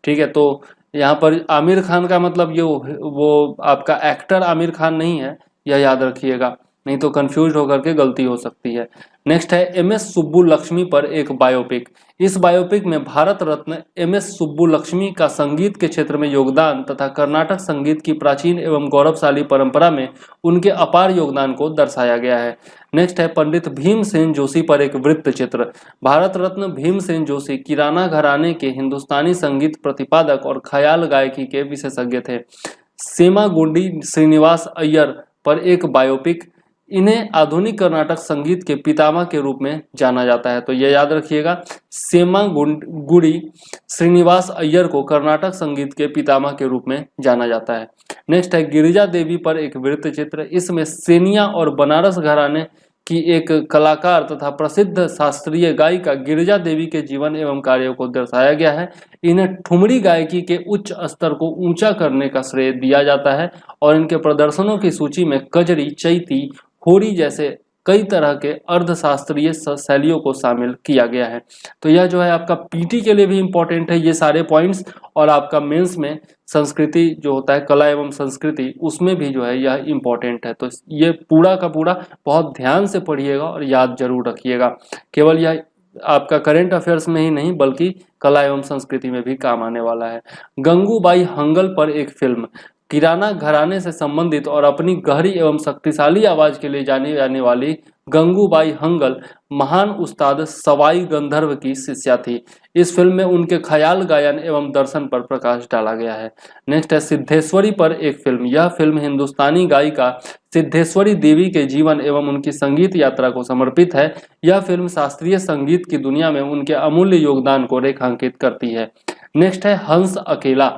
ठीक है। तो यहाँ पर आमिर खान का मतलब ये वो आपका एक्टर आमिर खान नहीं है, यह याद रखिएगा। नहीं तो कंफ्यूज होकर के गलती हो सकती है। नेक्स्ट है MS सुब्बुलक्ष्मी पर एक बायोपिक। इस बायोपिक में भारत रत्न MS सुब्बुलक्ष्मी का संगीत के क्षेत्र में योगदान तथा कर्नाटक संगीत की प्राचीन एवं गौरवशाली परंपरा में उनके अपार योगदान को दर्शाया गया है। नेक्स्ट है पंडित भीमसेन जोशी पर एक वृत्त चित्र। भारत रत्न भीमसेन जोशी किराना घराने के हिंदुस्तानी संगीत प्रतिपादक और ख्याल गायकी के विशेषज्ञ थे। सेमागुंडी श्रीनिवास अय्यर पर एक बायोपिक। इन्हें आधुनिक कर्नाटक संगीत के पितामह के रूप में जाना जाता है, तो यह याद रखिएगा, सेमागुंडी श्रीनिवास अय्यर को कर्नाटक संगीत के पितामह के रूप में जाना जाता है। नेक्स्ट है गिरिजा देवी पर एक वृत्त चित्र। इसमें सेनिया और बनारस घराने की एक कलाकार तथा प्रसिद्ध शास्त्रीय गायिका गिरिजा देवी के जीवन एवं कार्यों को दर्शाया गया है। इन्हें ठुमरी गायकी के उच्च स्तर को ऊंचा करने का श्रेय दिया जाता है और इनके प्रदर्शनों की सूची में कजरी, चैती, होरी जैसे कई तरह के अर्धशास्त्रीय शैलियों को शामिल किया गया है। तो यह जो है आपका पीटी के लिए भी इंपॉर्टेंट है ये सारे पॉइंट्स, और आपका मेंस में संस्कृति जो होता है, कला एवं संस्कृति, उसमें भी जो है यह इंपॉर्टेंट है। तो ये पूरा का पूरा बहुत ध्यान से पढ़िएगा और याद जरूर रखिएगा। केवल यह आपका करंट अफेयर्स में ही नहीं बल्कि कला एवं संस्कृति में भी काम आने वाला है। गंगूबाई हंगल पर एक फिल्म। किराना घराने से संबंधित और अपनी गहरी एवं शक्तिशाली आवाज के लिए जानी जाने वाली गंगूबाई हंगल महान उस्ताद सवाई गंधर्व की शिष्या थी। इस फिल्म में उनके ख्याल गायन एवं दर्शन पर प्रकाश डाला गया है। नेक्स्ट है सिद्धेश्वरी पर एक फिल्म। यह फिल्म हिंदुस्तानी गायिका सिद्धेश्वरी देवी के जीवन एवं उनकी संगीत यात्रा को समर्पित है। यह फिल्म शास्त्रीय संगीत की दुनिया में उनके अमूल्य योगदान को रेखांकित करती है। नेक्स्ट है हंस अकेला।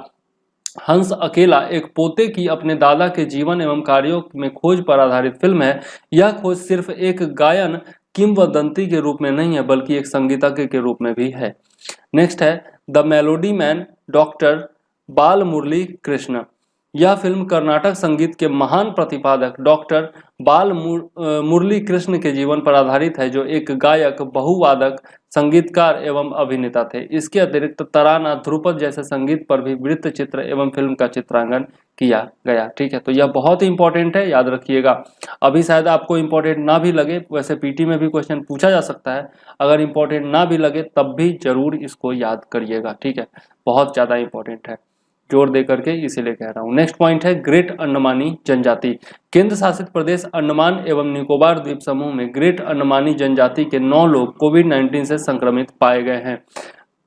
हंस अकेला एक पोते की अपने दादा के जीवन एवं कार्यों में खोज पर आधारित फिल्म है। यह खोज सिर्फ एक गायन किंवदंती के रूप में नहीं है बल्कि एक संगीतज्ञ के रूप में भी है। नेक्स्ट है द मेलोडी मैन डॉक्टर बाल मुरली कृष्ण। यह फिल्म कर्नाटक संगीत के महान प्रतिपादक डॉक्टर बाल मुरली कृष्ण के जीवन पर आधारित है, जो एक गायक, बहुवादक, संगीतकार एवं अभिनेता थे। इसके अतिरिक्त तराना, ध्रुपद जैसे संगीत पर भी वृत्त चित्र एवं फिल्म का चित्रांकन किया गया। ठीक है, तो यह बहुत ही इंपॉर्टेंट है, याद रखिएगा। अभी शायद आपको इंपॉर्टेंट ना भी लगे, वैसे पीटी में भी क्वेश्चन पूछा जा सकता है। अगर इंपॉर्टेंट ना भी लगे तब भी जरूर इसको याद करिएगा। ठीक है, बहुत ज्यादा इंपॉर्टेंट है, जोर दे करके इसीलिए कह रहा हूं। नेक्स्ट पॉइंट है ग्रेट अंडमानी जनजाति। केंद्र शासित प्रदेश अंडमान एवं निकोबार द्वीप समूह में ग्रेट अंडमानी जनजाति के 9 लोग कोविड-19 से संक्रमित पाए गए हैं।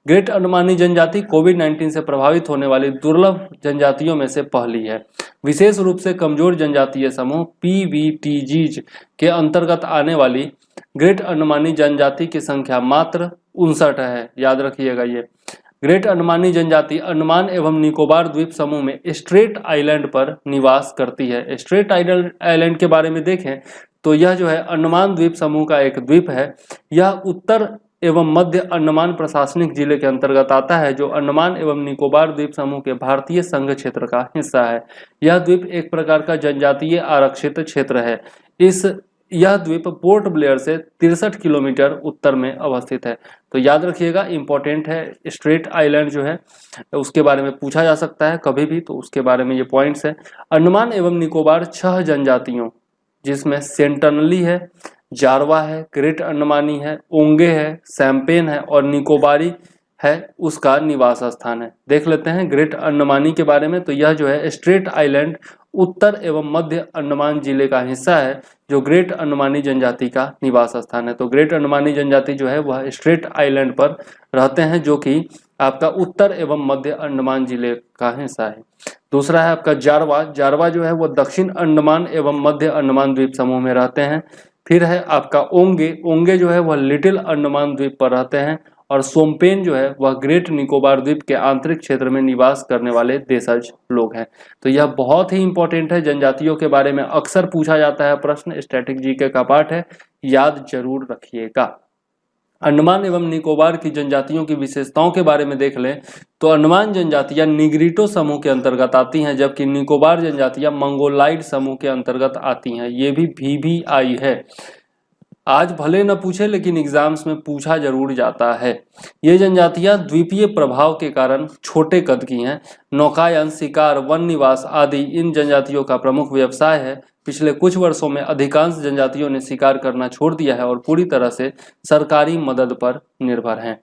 ग्रेट अंडमानी जनजाति कोविड-19 से प्रभावित होने वाली दुर्लभ जनजातियों में से पहली है। विशेष रूप से कमजोर जनजातीय समूह PVTGs के अंतर्गत आने वाली ग्रेट अंडमानी जनजाति की संख्या मात्र 59 है। याद रखिएगा, ये ग्रेट अंडमानी जनजाति अंडमान एवं निकोबार द्वीप समूह में स्ट्रेट आइलैंड पर निवास करती है। स्ट्रेट आइलैंड के बारे में देखें तो यह जो है अंडमान द्वीप समूह का एक द्वीप है। यह उत्तर एवं मध्य अंडमान प्रशासनिक जिले के अंतर्गत आता है, जो अंडमान एवं निकोबार द्वीप समूह के भारतीय संघ क्षेत्र का हिस्सा है। यह द्वीप एक प्रकार का जनजातीय आरक्षित क्षेत्र है। यह द्वीप पोर्ट ब्लेयर से 63 किलोमीटर उत्तर में अवस्थित है। तो याद रखिएगा, इंपॉर्टेंट है। स्ट्रेट आइलैंड जो है उसके बारे में पूछा जा सकता है कभी भी, तो उसके बारे में ये पॉइंट्स है। अंडमान एवं निकोबार 6 जनजातियों, जिसमें सेंटनली है, जारवा है, ग्रेट अंडमानी है, ओंगे है, सैम्पेन है और निकोबारी है, उसका निवास स्थान है। देख लेते हैं ग्रेट अंडमानी के बारे में। तो यह जो है स्ट्रेट आइलैंड उत्तर एवं मध्य अंडमान जिले का हिस्सा है, जो ग्रेट अंडमानी जनजाति का निवास स्थान है। तो ग्रेट अंडमानी जनजाति जो है वह स्ट्रेट आइलैंड पर रहते हैं, जो कि आपका उत्तर एवं मध्य अंडमान जिले का हिस्सा है। दूसरा है आपका जारवा। जारवा जो है वह दक्षिण अंडमान एवं मध्य अंडमान द्वीप समूह में रहते हैं। फिर है आपका ओंगे। ओंगे जो है वह लिटिल अंडमान द्वीप पर रहते हैं। और सोमपेन जो है वह ग्रेट निकोबार द्वीप के आंतरिक क्षेत्र में निवास करने वाले देशज लोग हैं। तो यह बहुत ही इंपॉर्टेंट है, जनजातियों के बारे में अक्सर पूछा जाता है प्रश्न, स्टैटिक जीके का पार्ट है, याद जरूर रखिएगा। अंडमान एवं निकोबार की जनजातियों की विशेषताओं के बारे में देख लें तो अंडमान जनजातियां निग्रिटो समूह के अंतर्गत आती हैं, जबकि निकोबार जनजातियां मंगोलाइड समूह के अंतर्गत आती हैं। ये भी VVI है। आज भले न पूछे लेकिन एग्जाम्स में पूछा जरूर जाता है। ये जनजातियां द्वीपीय प्रभाव के कारण छोटे कद की हैं। नौकायन, शिकार, वन निवास आदि इन जनजातियों का प्रमुख व्यवसाय है। पिछले कुछ वर्षों में अधिकांश जनजातियों ने शिकार करना छोड़ दिया है और पूरी तरह से सरकारी मदद पर निर्भर हैं।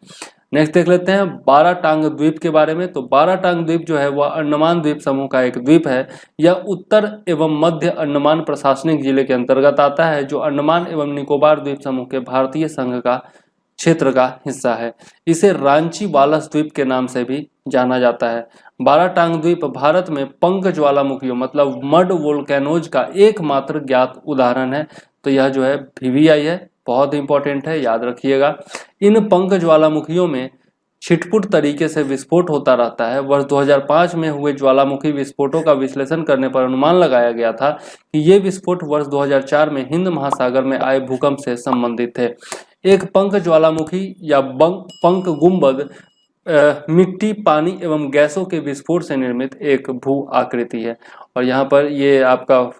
नेक्स्ट देख लेते हैं बाराटांग द्वीप के बारे में। तो बाराटांग द्वीप जो है वह अंडमान द्वीप समूह का एक द्वीप है। यह उत्तर एवं मध्य अंडमान प्रशासनिक जिले के अंतर्गत आता है, जो अंडमान एवं निकोबार द्वीप समूह के भारतीय संघ का क्षेत्र का हिस्सा है। इसे रांची वालस द्वीप के नाम से भी जाना जाता है। बाराटांग द्वीप भारत में पंख ज्वालामुखियों मतलब मड वोल्केनोज का एकमात्र ज्ञात उदाहरण है। तो यह जो है VVI है, बहुत इंपॉर्टेंट है, याद रखिएगा। इन पंख ज्वालामुखियों में छिटपुट तरीके से विस्फोट होता रहता है। वर्ष 2005 में हुए ज्वालामुखी विस्फोटों का विश्लेषण करने पर अनुमान लगाया गया था कि ये विस्फोट वर्ष 2004 में हिंद महासागर में आए भूकंप से संबंधित थे। एक पंख ज्वालामुखी या पंख गुंबद मिट्टी, पानी एवं गैसों के विस्फोट से निर्मित एक भू आकृति है। और यहाँ पर ये आपका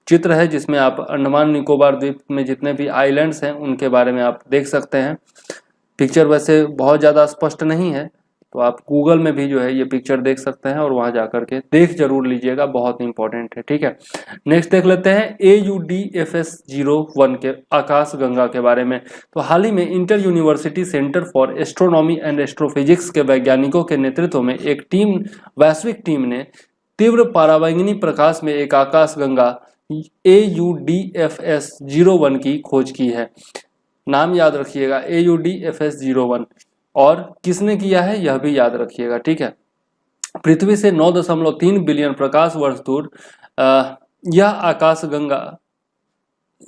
चित्र है जिसमें आप अंडमान निकोबार द्वीप में जितने भी आइलैंड्स हैं उनके बारे में आप देख सकते हैं। पिक्चर वैसे बहुत ज़्यादा स्पष्ट नहीं है, तो आप गूगल में भी जो है ये पिक्चर देख सकते हैं और वहाँ जा करके देख जरूर लीजिएगा, बहुत इंपॉर्टेंट है। ठीक है, नेक्स्ट देख लेते हैं AUDFS-01 के आकाश गंगा के बारे में। तो हाल ही में inter university centre for astronomy and astrophysics के वैज्ञानिकों के नेतृत्व में एक वैश्विक टीम ने तीव्र पराबैंगनी प्रकाश में एक आकाश गंगा AUDFS-01 की खोज की है। नाम याद रखिएगा, AUDFS-01। और किसने किया है यह भी याद रखिएगा। ठीक है, पृथ्वी से 9.3 बिलियन प्रकाश वर्ष दूर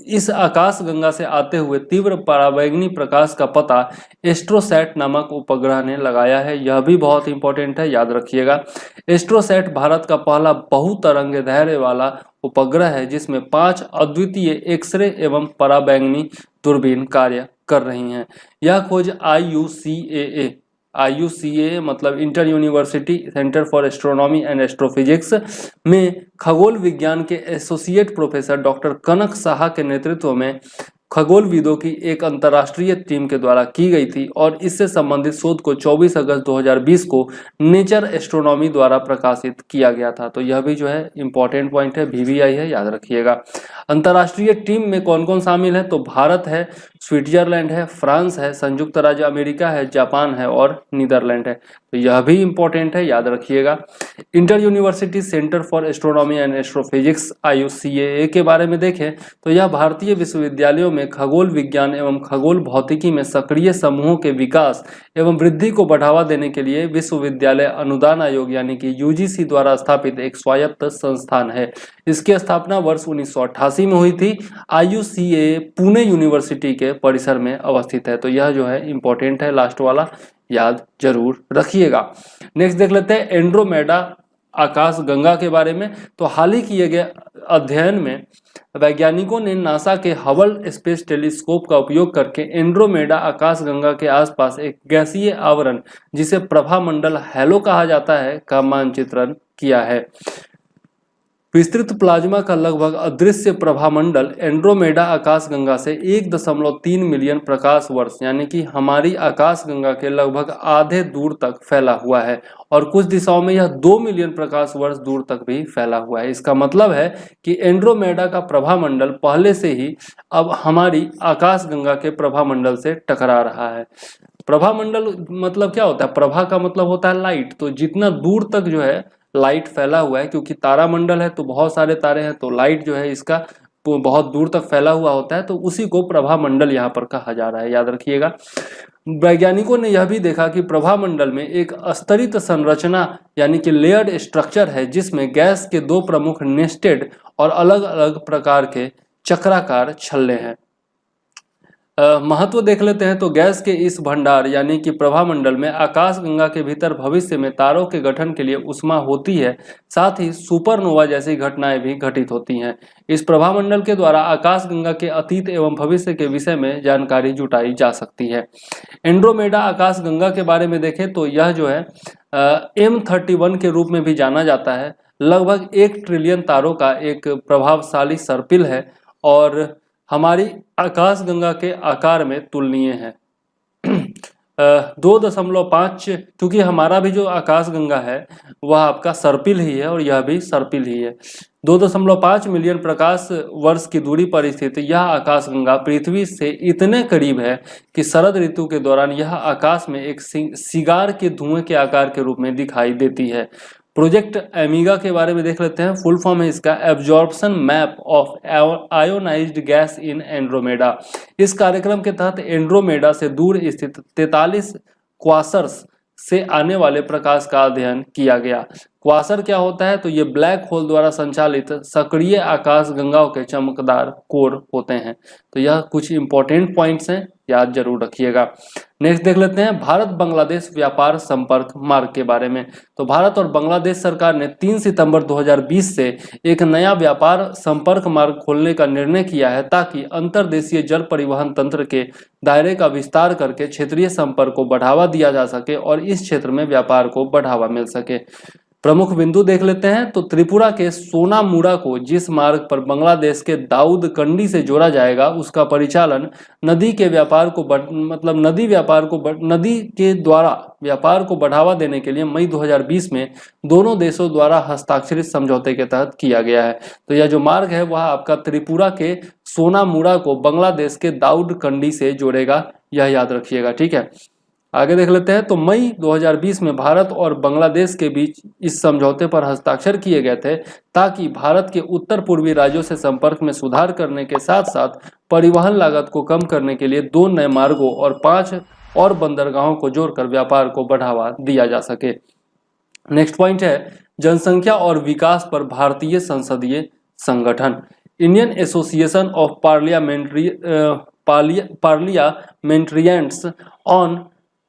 इस आकाश गंगा से आते हुए तीव्र पराबैंगनी प्रकाश का पता एस्ट्रोसैट नामक उपग्रह ने लगाया है। यह भी बहुत इंपॉर्टेंट है, याद रखिएगा। एस्ट्रोसैट भारत का पहला बहुतरंगदैर्घ्य वाला उपग्रह है जिसमें 5 अद्वितीय एक्सरे एवं पराबैंगनी दूरबीन कार्य कर रही हैं। यह खोज IUCAA मतलब inter university centre for astronomy and astrophysics में खगोल विज्ञान के एसोसिएट प्रोफेसर डॉक्टर कनक साहा के नेतृत्व में खगोलविदों की एक अंतर्राष्ट्रीय टीम के द्वारा की गई थी और इससे संबंधित शोध को 24 अगस्त 2020 को नेचर एस्ट्रोनॉमी द्वारा प्रकाशित किया गया था। तो यह भी जो है इंपॉर्टेंट पॉइंट है, VVI है, याद रखिएगा। अंतर्राष्ट्रीय टीम में कौन कौन शामिल है? तो भारत है, स्विट्जरलैंड है, फ्रांस है, संयुक्त राज्य अमेरिका है, जापान है और नीदरलैंड है। तो यह भी इंपॉर्टेंट है, याद रखिएगा। Inter university centre for astronomy and astrophysics IUCAA के बारे में देखें तो यह भारतीय विश्वविद्यालयों में खगोल विज्ञान एवं खगोल भौतिकी में सक्रिय समूहों के विकास एवं वृद्धि को बढ़ावा देने के लिए विश्वविद्यालय अनुदान आयोग यानी कि UGC द्वारा स्थापित एक स्वायत्त संस्थान है। इसकी स्थापना वर्ष 1988 में हुई थी। IUCAA पुणे यूनिवर्सिटी के परिसर में अवस्थित है। तो यह जो है इंपॉर्टेंट है, लास्ट वाला याद जरूर रखिएगा। नेक्स्ट देख लेते हैं एंड्रोमेडा आकाश गंगा के बारे में। तो हाल ही किए गए अध्ययन में वैज्ञानिकों ने नासा के हबल स्पेस टेलीस्कोप का उपयोग करके एंड्रोमेडा आकाश गंगा के आसपास एक गैसीय आवरण जिसे प्रभामंडल हैलो कहा जाता है का मानचित्रण किया है। विस्तृत प्लाज्मा का लगभग अदृश्य प्रभामंडल एंड्रोमेडा आकाशगंगा से 1.3 मिलियन प्रकाश वर्ष यानी कि हमारी आकाशगंगा के लगभग आधे दूर तक फैला हुआ है और कुछ दिशाओं में यह 2 मिलियन प्रकाश वर्ष दूर तक भी फैला हुआ है। इसका मतलब है कि एंड्रोमेडा का प्रभामंडल पहले से ही अब हमारी आकाशगंगा के प्रभामंडल से टकरा रहा है। प्रभामंडल मतलब क्या होता है? प्रभा का मतलब होता है लाइट। तो जितना दूर तक जो है लाइट फैला हुआ है, क्योंकि तारामंडल है तो बहुत सारे तारे हैं, तो लाइट जो है इसका बहुत दूर तक फैला हुआ होता है, तो उसी को प्रभामंडल यहाँ पर कहा जा रहा है, याद रखिएगा। वैज्ञानिकों ने यह भी देखा कि प्रभामंडल में एक स्तरित संरचना यानी कि लेयर्ड स्ट्रक्चर है जिसमें गैस के 2 प्रमुख नेस्टेड और अलग अलग प्रकार के चक्राकार छल्ले हैं। महत्व देख लेते हैं तो गैस के इस भंडार यानी कि प्रभामंडल में आकाशगंगा के भीतर भविष्य में तारों के गठन के लिए ऊष्मा होती है, साथ ही सुपरनोवा जैसी घटनाएं भी घटित होती हैं। इस प्रभामंडल के द्वारा आकाशगंगा के अतीत एवं भविष्य के विषय में जानकारी जुटाई जा सकती है। एंड्रोमेडा आकाशगंगा के बारे में देखें तो यह जो है M31 के रूप में भी जाना जाता है। लगभग 1 ट्रिलियन तारों का एक प्रभावशाली सर्पिल है और हमारी आकाशगंगा के आकार में तुलनीय है। 2.5, क्योंकि हमारा भी जो आकाशगंगा है वह आपका सर्पिल ही है और यह भी सर्पिल ही है। 2.5 मिलियन प्रकाश वर्ष की दूरी पर स्थित यह आकाशगंगा पृथ्वी से इतने करीब है कि शरद ऋतु के दौरान यह आकाश में एक सिगार के धुएं के आकार के रूप में दिखाई देती है। प्रोजेक्ट एमिगा के बारे में देख लेते हैं। फुल फॉर्म है इसका absorption map of ionised gas in Andromeda. इस कार्यक्रम के तहत एंड्रोमेडा से दूर स्थित 43 क्वासर्स से आने वाले प्रकाश का अध्ययन किया गया। क्वासर क्या होता है? तो ये ब्लैक होल द्वारा संचालित सक्रिय आकाश गंगाओं के चमकदार कोर होते हैं। तो यह कुछ इंपॉर्टेंट पॉइंट्स हैं, याद जरूर रखिएगा। नेक्स्ट देख लेते हैं भारत बांग्लादेश व्यापार संपर्क मार्ग के बारे में। तो भारत और बांग्लादेश सरकार ने 3 सितंबर 2020 से एक नया व्यापार संपर्क मार्ग खोलने का निर्णय किया है ताकि अंतर्देशीय जल परिवहन तंत्र के दायरे का विस्तार करके क्षेत्रीय संपर्क को बढ़ावा दिया जा सके और इस क्षेत्र में व्यापार को बढ़ावा मिल सके। प्रमुख बिंदु देख लेते हैं। तो त्रिपुरा के सोनामुड़ा को जिस मार्ग पर बांग्लादेश के दाऊद कंडी से जोड़ा जाएगा उसका परिचालन नदी के व्यापार को नदी के द्वारा व्यापार को बढ़ावा देने के लिए मई 2020 में दोनों देशों द्वारा हस्ताक्षरित समझौते के तहत किया गया है। तो यह जो मार्ग है वह आपका त्रिपुरा के सोनामुड़ा को बांग्लादेश के दाऊद कंडी से जोड़ेगा, यह याद रखिएगा। ठीक है, आगे देख लेते हैं। तो मई 2020 में भारत और बांग्लादेश के बीच इस समझौते पर हस्ताक्षर किए गए थे ताकि भारत के उत्तर पूर्वी राज्यों से संपर्क में सुधार करने के साथ साथ परिवहन लागत को कम करने के लिए 2 नए मार्गों और 5 और बंदरगाहों को जोड़कर व्यापार को बढ़ावा दिया जा सके। नेक्स्ट पॉइंट है जनसंख्या और विकास पर भारतीय संसदीय संगठन। Indian Association of Parliamentarians on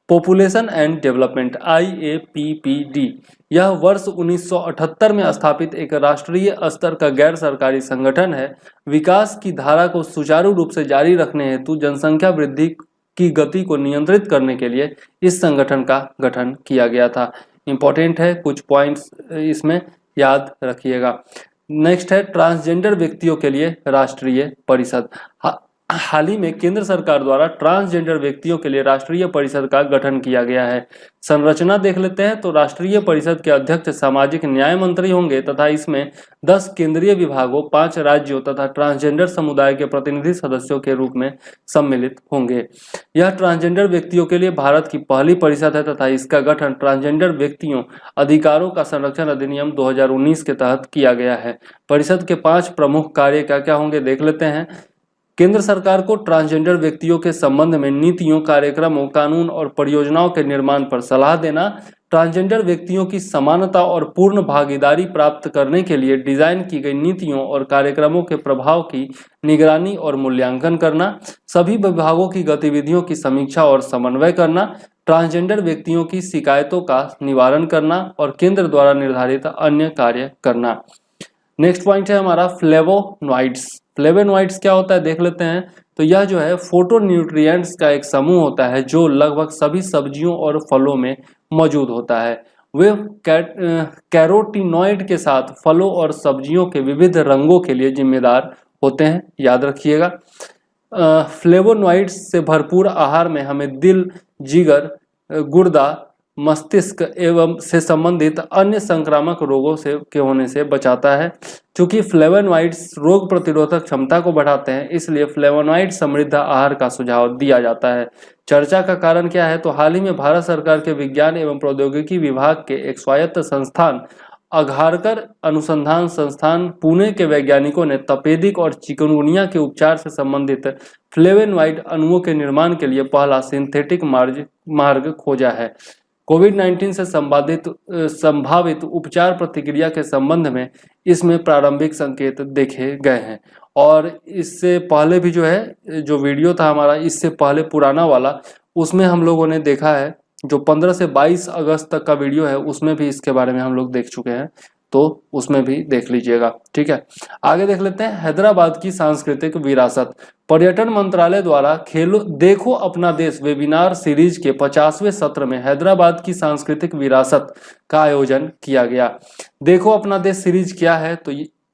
Population and Development IAPPD, यह वर्ष 1978 में स्थापित एक राष्ट्रीय स्तर का गैर सरकारी संगठन है। विकास की धारा को सुचारू रूप से जारी रखने हेतु जनसंख्या वृद्धि की गति को नियंत्रित करने के लिए इस संगठन का गठन किया गया था। इंपॉर्टेंट है, कुछ पॉइंट्स इसमें याद रखिएगा। नेक्स्ट है ट्रांसजेंडर व्यक्तियों के लिए राष्ट्रीय परिषद। हाल ही में केंद्र सरकार द्वारा ट्रांसजेंडर व्यक्तियों के लिए राष्ट्रीय परिषद का गठन किया गया है। संरचना देख लेते हैं। तो राष्ट्रीय परिषद के अध्यक्ष सामाजिक न्याय मंत्री होंगे तथा इसमें 10 केंद्रीय विभागों, 5 राज्यों तथा ट्रांसजेंडर समुदाय के प्रतिनिधि सदस्यों के रूप में सम्मिलित होंगे। यह ट्रांसजेंडर व्यक्तियों के लिए भारत की पहली परिषद है तथा इसका गठन ट्रांसजेंडर व्यक्तियों अधिकारों का संरक्षण अधिनियम 2019 के तहत किया गया है। परिषद के 5 प्रमुख कार्य क्या क्या होंगे देख लेते हैं। केंद्र सरकार को ट्रांसजेंडर व्यक्तियों के संबंध में नीतियों, कार्यक्रमों, कानून और परियोजनाओं के निर्माण पर सलाह देना, ट्रांसजेंडर व्यक्तियों की समानता और पूर्ण भागीदारी प्राप्त करने के लिए डिजाइन की गई नीतियों और कार्यक्रमों के प्रभाव की निगरानी और मूल्यांकन करना, सभी विभागों की गतिविधियों की समीक्षा और समन्वय करना, ट्रांसजेंडर व्यक्तियों की शिकायतों का निवारण करना और केंद्र द्वारा निर्धारित अन्य कार्य करना। नेक्स्ट पॉइंट है हमारा फ्लेवोनॉइड्स। फ्लेवोनॉइड्स क्या होता है देख लेते हैं। तो यह जो है फोटोन्यूट्रिएंट्स का एक समूह होता है जो लगभग सभी सब्जियों और फलों में मौजूद होता है। वे कैरोटीनॉइड के साथ फलों और सब्जियों के विविध रंगों के लिए जिम्मेदार होते हैं, याद रखिएगा। फ्लेवोनॉइड्स से भरपूर आहार में हमें दिल, जिगर, गुर्दा, मस्तिष्क एवं से संबंधित अन्य संक्रामक रोगों के होने से बचाता है। चूंकि फ्लेवोनॉइड्स रोग प्रतिरोधक क्षमता को बढ़ाते हैं, इसलिए फ्लेवोनॉइड समृद्ध आहार का सुझाव दिया जाता है। चर्चा का कारण क्या है? तो हाल ही में भारत सरकार के विज्ञान एवं प्रौद्योगिकी विभाग के एक स्वायत्त संस्थान अघारकर अनुसंधान संस्थान पुणे के वैज्ञानिकों ने तपेदिक और चिकनगुनिया के उपचार से संबंधित फ्लेवोनॉइड अणुओं के निर्माण के लिए पहला सिंथेटिक मार्ग खोजा है। कोविड-19 से संभावित उपचार प्रतिक्रिया के संबंध में इसमें प्रारंभिक संकेत देखे गए हैं। और इससे पहले भी जो है जो वीडियो था हमारा इससे पहले पुराना वाला, उसमें हम लोगों ने देखा है, जो 15 से 22 अगस्त तक का वीडियो है उसमें भी इसके बारे में हम लोग देख चुके हैं, तो उसमें भी देख लीजिएगा। ठीक है, आगे देख लेते हैं हैदराबाद की सांस्कृतिक विरासत। पर्यटन मंत्रालय द्वारा खेलो देखो अपना देश वेबिनार सीरीज के 50वें सत्र में हैदराबाद की सांस्कृतिक विरासत का आयोजन किया गया। देखो अपना देश सीरीज क्या है? तो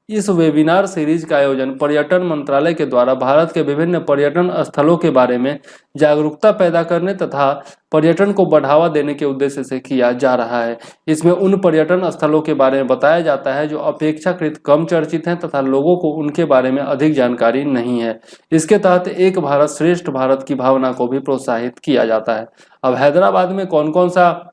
इस वेबिनार सीरीज का आयोजन पर्यटन मंत्रालय के द्वारा भारत के विभिन्न पर्यटन स्थलों के बारे में जागरूकता पैदा करने तथा पर्यटन को बढ़ावा देने के उद्देश्य से किया जा रहा है। इसमें उन पर्यटन स्थलों के बारे में बताया जाता है जो अपेक्षाकृत कम चर्चित हैं तथा लोगों को उनके बारे में अधिक जानकारी नहीं है। इसके तहत एक भारत श्रेष्ठ भारत की भावना को भी प्रोत्साहित किया जाता है। अब हैदराबाद में कौन कौन सा,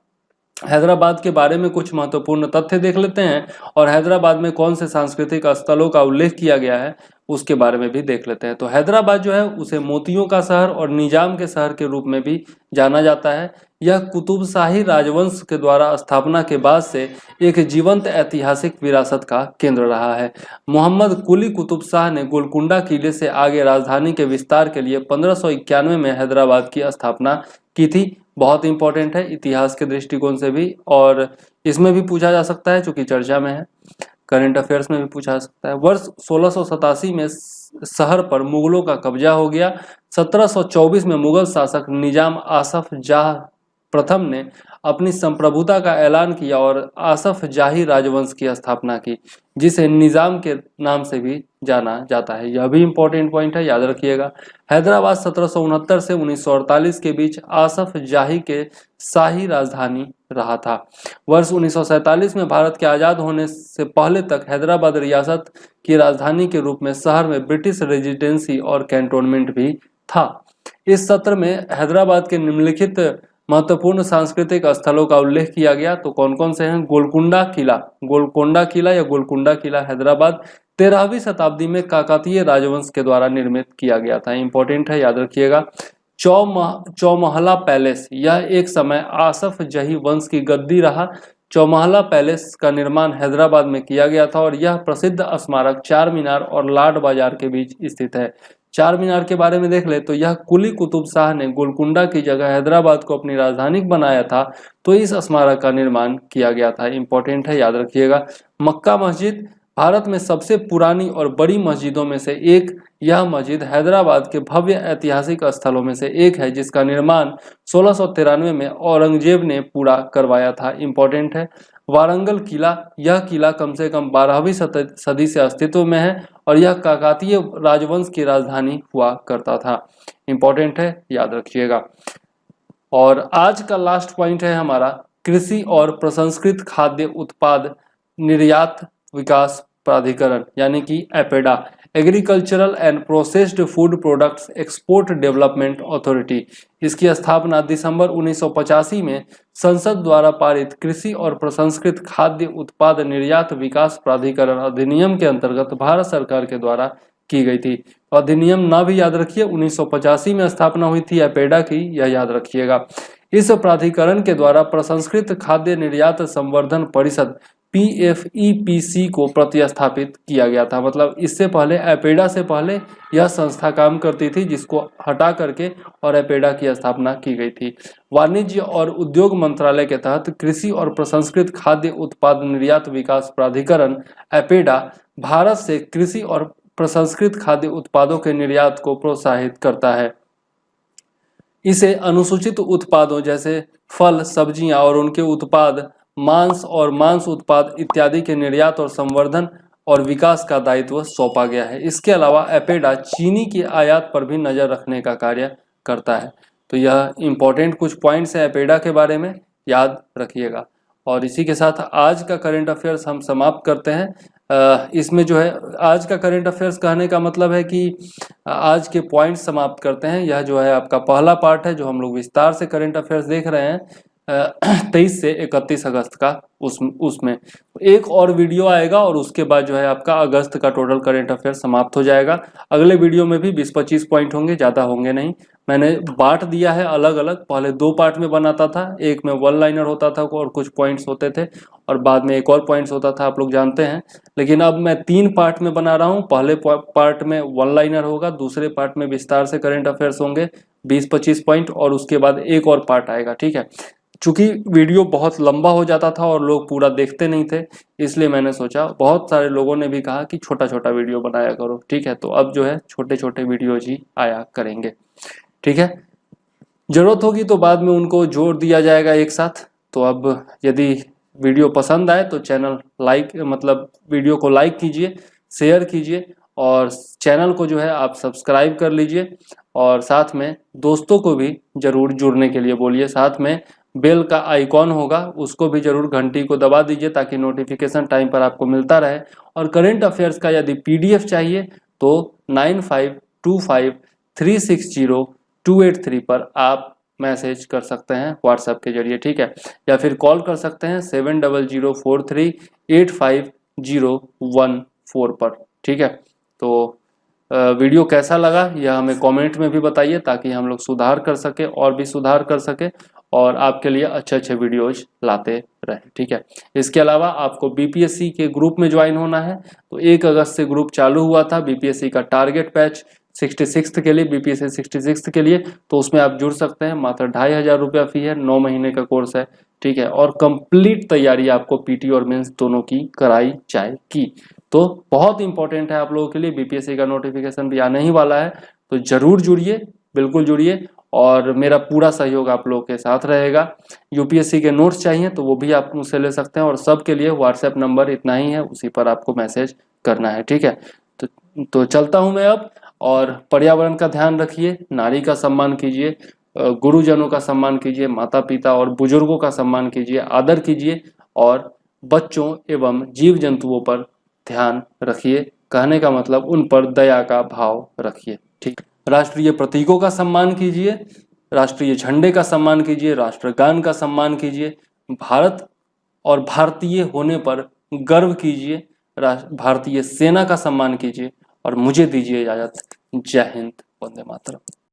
हैदराबाद के बारे में कुछ महत्वपूर्ण तथ्य देख लेते हैं और हैदराबाद में कौन से सांस्कृतिक स्थलों का उल्लेख किया गया है उसके बारे में भी देख लेते हैं। तो हैदराबाद जो है उसे मोतियों का शहर और निजाम के शहर के रूप में भी जाना जाता है। यह कुतुबशाही राजवंश के द्वारा स्थापना के बाद से एक जीवंत ऐतिहासिक विरासत का केंद्र रहा है। मोहम्मद कुली कुतुब शाह ने गोलकुंडा किले से आगे राजधानी के विस्तार के लिए 1591 में हैदराबाद की स्थापना की थी। बहुत इंपॉर्टेंट है इतिहास के दृष्टिकोण से भी, और इसमें भी पूछा जा सकता है चूंकि चर्चा में है, करंट अफेयर्स में भी पूछा जा सकता है। वर्ष 1687 में शहर पर मुगलों का कब्जा हो गया। 1724 में मुगल शासक निजाम आसफ जाह प्रथम ने अपनी संप्रभुता का ऐलान किया और आसफ जाही राजवंश की स्थापना की, जिसे निजाम के नाम से भी जाना जाता है। यह भी इंपॉर्टेंट पॉइंट है, याद रखिएगा। हैदराबाद 1769 से 1948 के बीच आसफ जाही के शाही राजधानी रहा था। वर्ष 1947 में भारत के आज़ाद होने से पहले तक हैदराबाद रियासत की राजधानी के रूप में शहर में ब्रिटिश रेजिडेंसी और कैंटोनमेंट भी था। इस सत्र में हैदराबाद के निम्नलिखित महत्वपूर्ण सांस्कृतिक स्थलों का उल्लेख किया गया। तो कौन कौन से हैं? गोलकुंडा किला, गोलकोंडा किला या गोलकुंडा किला हैदराबाद 13वीं शताब्दी में काकतीय राजवंश के द्वारा निर्मित किया गया था। इंपॉर्टेंट है, याद रखिएगा। चौमहला पैलेस, यह एक समय आसफ जही वंश की गद्दी रहा। चौमहला पैलेस का निर्माण हैदराबाद में किया गया था और यह प्रसिद्ध स्मारक चार मीनार और लाड बाजार के बीच स्थित है। चार मीनार के बारे में देख ले तो यह कुली कुतुब शाह ने गोलकुंडा की जगह हैदराबाद को अपनी राजधानी बनाया था, तो इस स्मारक का निर्माण किया गया था। इंपॉर्टेंट है, याद रखिएगा। मक्का मस्जिद भारत में सबसे पुरानी और बड़ी मस्जिदों में से एक, यह मस्जिद हैदराबाद के भव्य ऐतिहासिक स्थलों में से एक है जिसका निर्माण 1693 में औरंगजेब ने पूरा करवाया था। इंपॉर्टेंट है। वारंगल किला, यह किला कम से कम 12वीं सदी से अस्तित्व में है और यह काकतीय राजवंश की राजधानी हुआ करता था। इंपॉर्टेंट है, याद रखिएगा। और आज का लास्ट पॉइंट है हमारा कृषि और प्रसंस्कृत खाद्य उत्पाद निर्यात विकास प्राधिकरण यानी कि APEDA, agricultural and processed food products export development authority. इसकी स्थापना दिसंबर 1985 में संसद द्वारा पारित कृषि और प्रसंस्कृत खाद्य उत्पाद निर्यात विकास प्राधिकरण अधिनियम के अंतर्गत भारत सरकार के द्वारा की गई थी। अधिनियम ना भी याद रखिए, 1985 में स्थापना हुई थी एपेडा की, यह याद रखिएगा। इस प्राधिकरण के द्वारा प्रसंस्कृत खाद्य निर्यात संवर्धन परिषद PFEPC को प्रतिस्थापित किया गया था। मतलब इससे पहले एपेडा से पहले यह संस्था काम करती थी, जिसको हटा करके और एपेडा की स्थापना की गई थी। वाणिज्य और उद्योग मंत्रालय के तहत कृषि और प्रसंस्कृत खाद्य उत्पाद निर्यात विकास प्राधिकरण एपेडा भारत से कृषि और प्रसंस्कृत खाद्य उत्पादों के निर्यात को प्रोत्साहित करता है। इसे अनुसूचित उत्पादों जैसे फल, सब्जियां और उनके उत्पाद, मांस और मांस उत्पाद इत्यादि के निर्यात और संवर्धन और विकास का दायित्व सौंपा गया है। इसके अलावा एपेडा चीनी की आयात पर भी नजर रखने का कार्य करता है। तो यह इंपॉर्टेंट कुछ पॉइंट्स हैं एपेडा के बारे में, याद रखिएगा। और इसी के साथ आज का करंट अफेयर्स हम समाप्त करते हैं। इसमें जो है आज का करंट अफेयर्स कहने का मतलब है कि आज के पॉइंट समाप्त करते हैं। यह जो है आपका पहला पार्ट है जो हम लोग विस्तार से करंट अफेयर्स देख रहे हैं 23 से 31 अगस्त का। उसमें एक और वीडियो आएगा और उसके बाद जो है आपका अगस्त का टोटल करंट अफेयर समाप्त हो जाएगा। अगले वीडियो में भी 20-25 पॉइंट होंगे, ज़्यादा होंगे नहीं। मैंने बांट दिया है अलग अलग, पहले 2 पार्ट में बनाता था, एक में 1 लाइनर होता था और कुछ पॉइंट्स होते थे और बाद में एक और पॉइंट्स होता था, आप लोग जानते हैं। लेकिन अब मैं 3 पार्ट में बना रहा हूँ। पहले पार्ट में 1 लाइनर होगा, दूसरे पार्ट में विस्तार से करंट अफेयर्स होंगे 20-25 पॉइंट और उसके बाद एक और पार्ट आएगा, ठीक है। चूंकि वीडियो बहुत लंबा हो जाता था और लोग पूरा देखते नहीं थे, इसलिए मैंने सोचा, बहुत सारे लोगों ने भी कहा कि छोटा छोटा वीडियो बनाया करो, ठीक है। तो अब जो है छोटे छोटे वीडियोज ही आया करेंगे, ठीक है। जरूरत होगी तो बाद में उनको जोड़ दिया जाएगा एक साथ। तो अब यदि वीडियो पसंद आए तो चैनल वीडियो को लाइक कीजिए, शेयर कीजिए और चैनल को जो है आप सब्सक्राइब कर लीजिए और साथ में दोस्तों को भी जरूर जुड़ने के लिए बोलिए। साथ में बेल का आइकॉन होगा उसको भी जरूर घंटी को दबा दीजिए ताकि नोटिफिकेशन टाइम पर आपको मिलता रहे। और करंट अफेयर्स का यदि PDF चाहिए तो 9525360283 पर आप मैसेज कर सकते हैं व्हाट्सएप के जरिए, ठीक है, या फिर कॉल कर सकते हैं 7004385014 पर, ठीक है। तो वीडियो कैसा लगा यह हमें कमेंट में भी बताइए ताकि हम लोग सुधार कर सके और भी सुधार कर सके और आपके लिए अच्छे अच्छे वीडियोज लाते रहें, ठीक है। इसके अलावा आपको BPSC के ग्रुप में ज्वाइन होना है तो 1 अगस्त से ग्रुप चालू हुआ था BPSC का टारगेट बैच 66th के लिए, BPSC 66th के लिए, तो उसमें आप जुड़ सकते हैं। मात्र 2500 रुपया फी है, 9 महीने का कोर्स है, ठीक है, और कंप्लीट तैयारी आपको PT और मेंस दोनों की कराई जाएगी। तो बहुत इंपॉर्टेंट है आप लोगों के लिए, BPSC का नोटिफिकेशन भी आने ही वाला है, तो जरूर जुड़िए, बिल्कुल जुड़िए और मेरा पूरा सहयोग आप लोगों के साथ रहेगा। UPSC के नोट्स चाहिए तो वो भी आप मुझसे ले सकते हैं और सबके लिए व्हाट्सएप नंबर इतना ही है, उसी पर आपको मैसेज करना है, ठीक है। तो चलता हूं मैं अब, और पर्यावरण का ध्यान रखिए, नारी का सम्मान कीजिए, गुरुजनों का सम्मान कीजिए, माता पिता और बुजुर्गों का सम्मान कीजिए, आदर कीजिए और बच्चों एवं जीव जंतुओं पर ध्यान रखिए। कहने का मतलब उन पर दया का भाव रखिए, ठीक। राष्ट्रीय प्रतीकों का सम्मान कीजिए, राष्ट्रीय झंडे का सम्मान कीजिए, राष्ट्रगान का सम्मान कीजिए, भारत और भारतीय होने पर गर्व कीजिए, भारतीय सेना का सम्मान कीजिए और मुझे दीजिए इजाजत। जय हिंद, वंदे मातरम।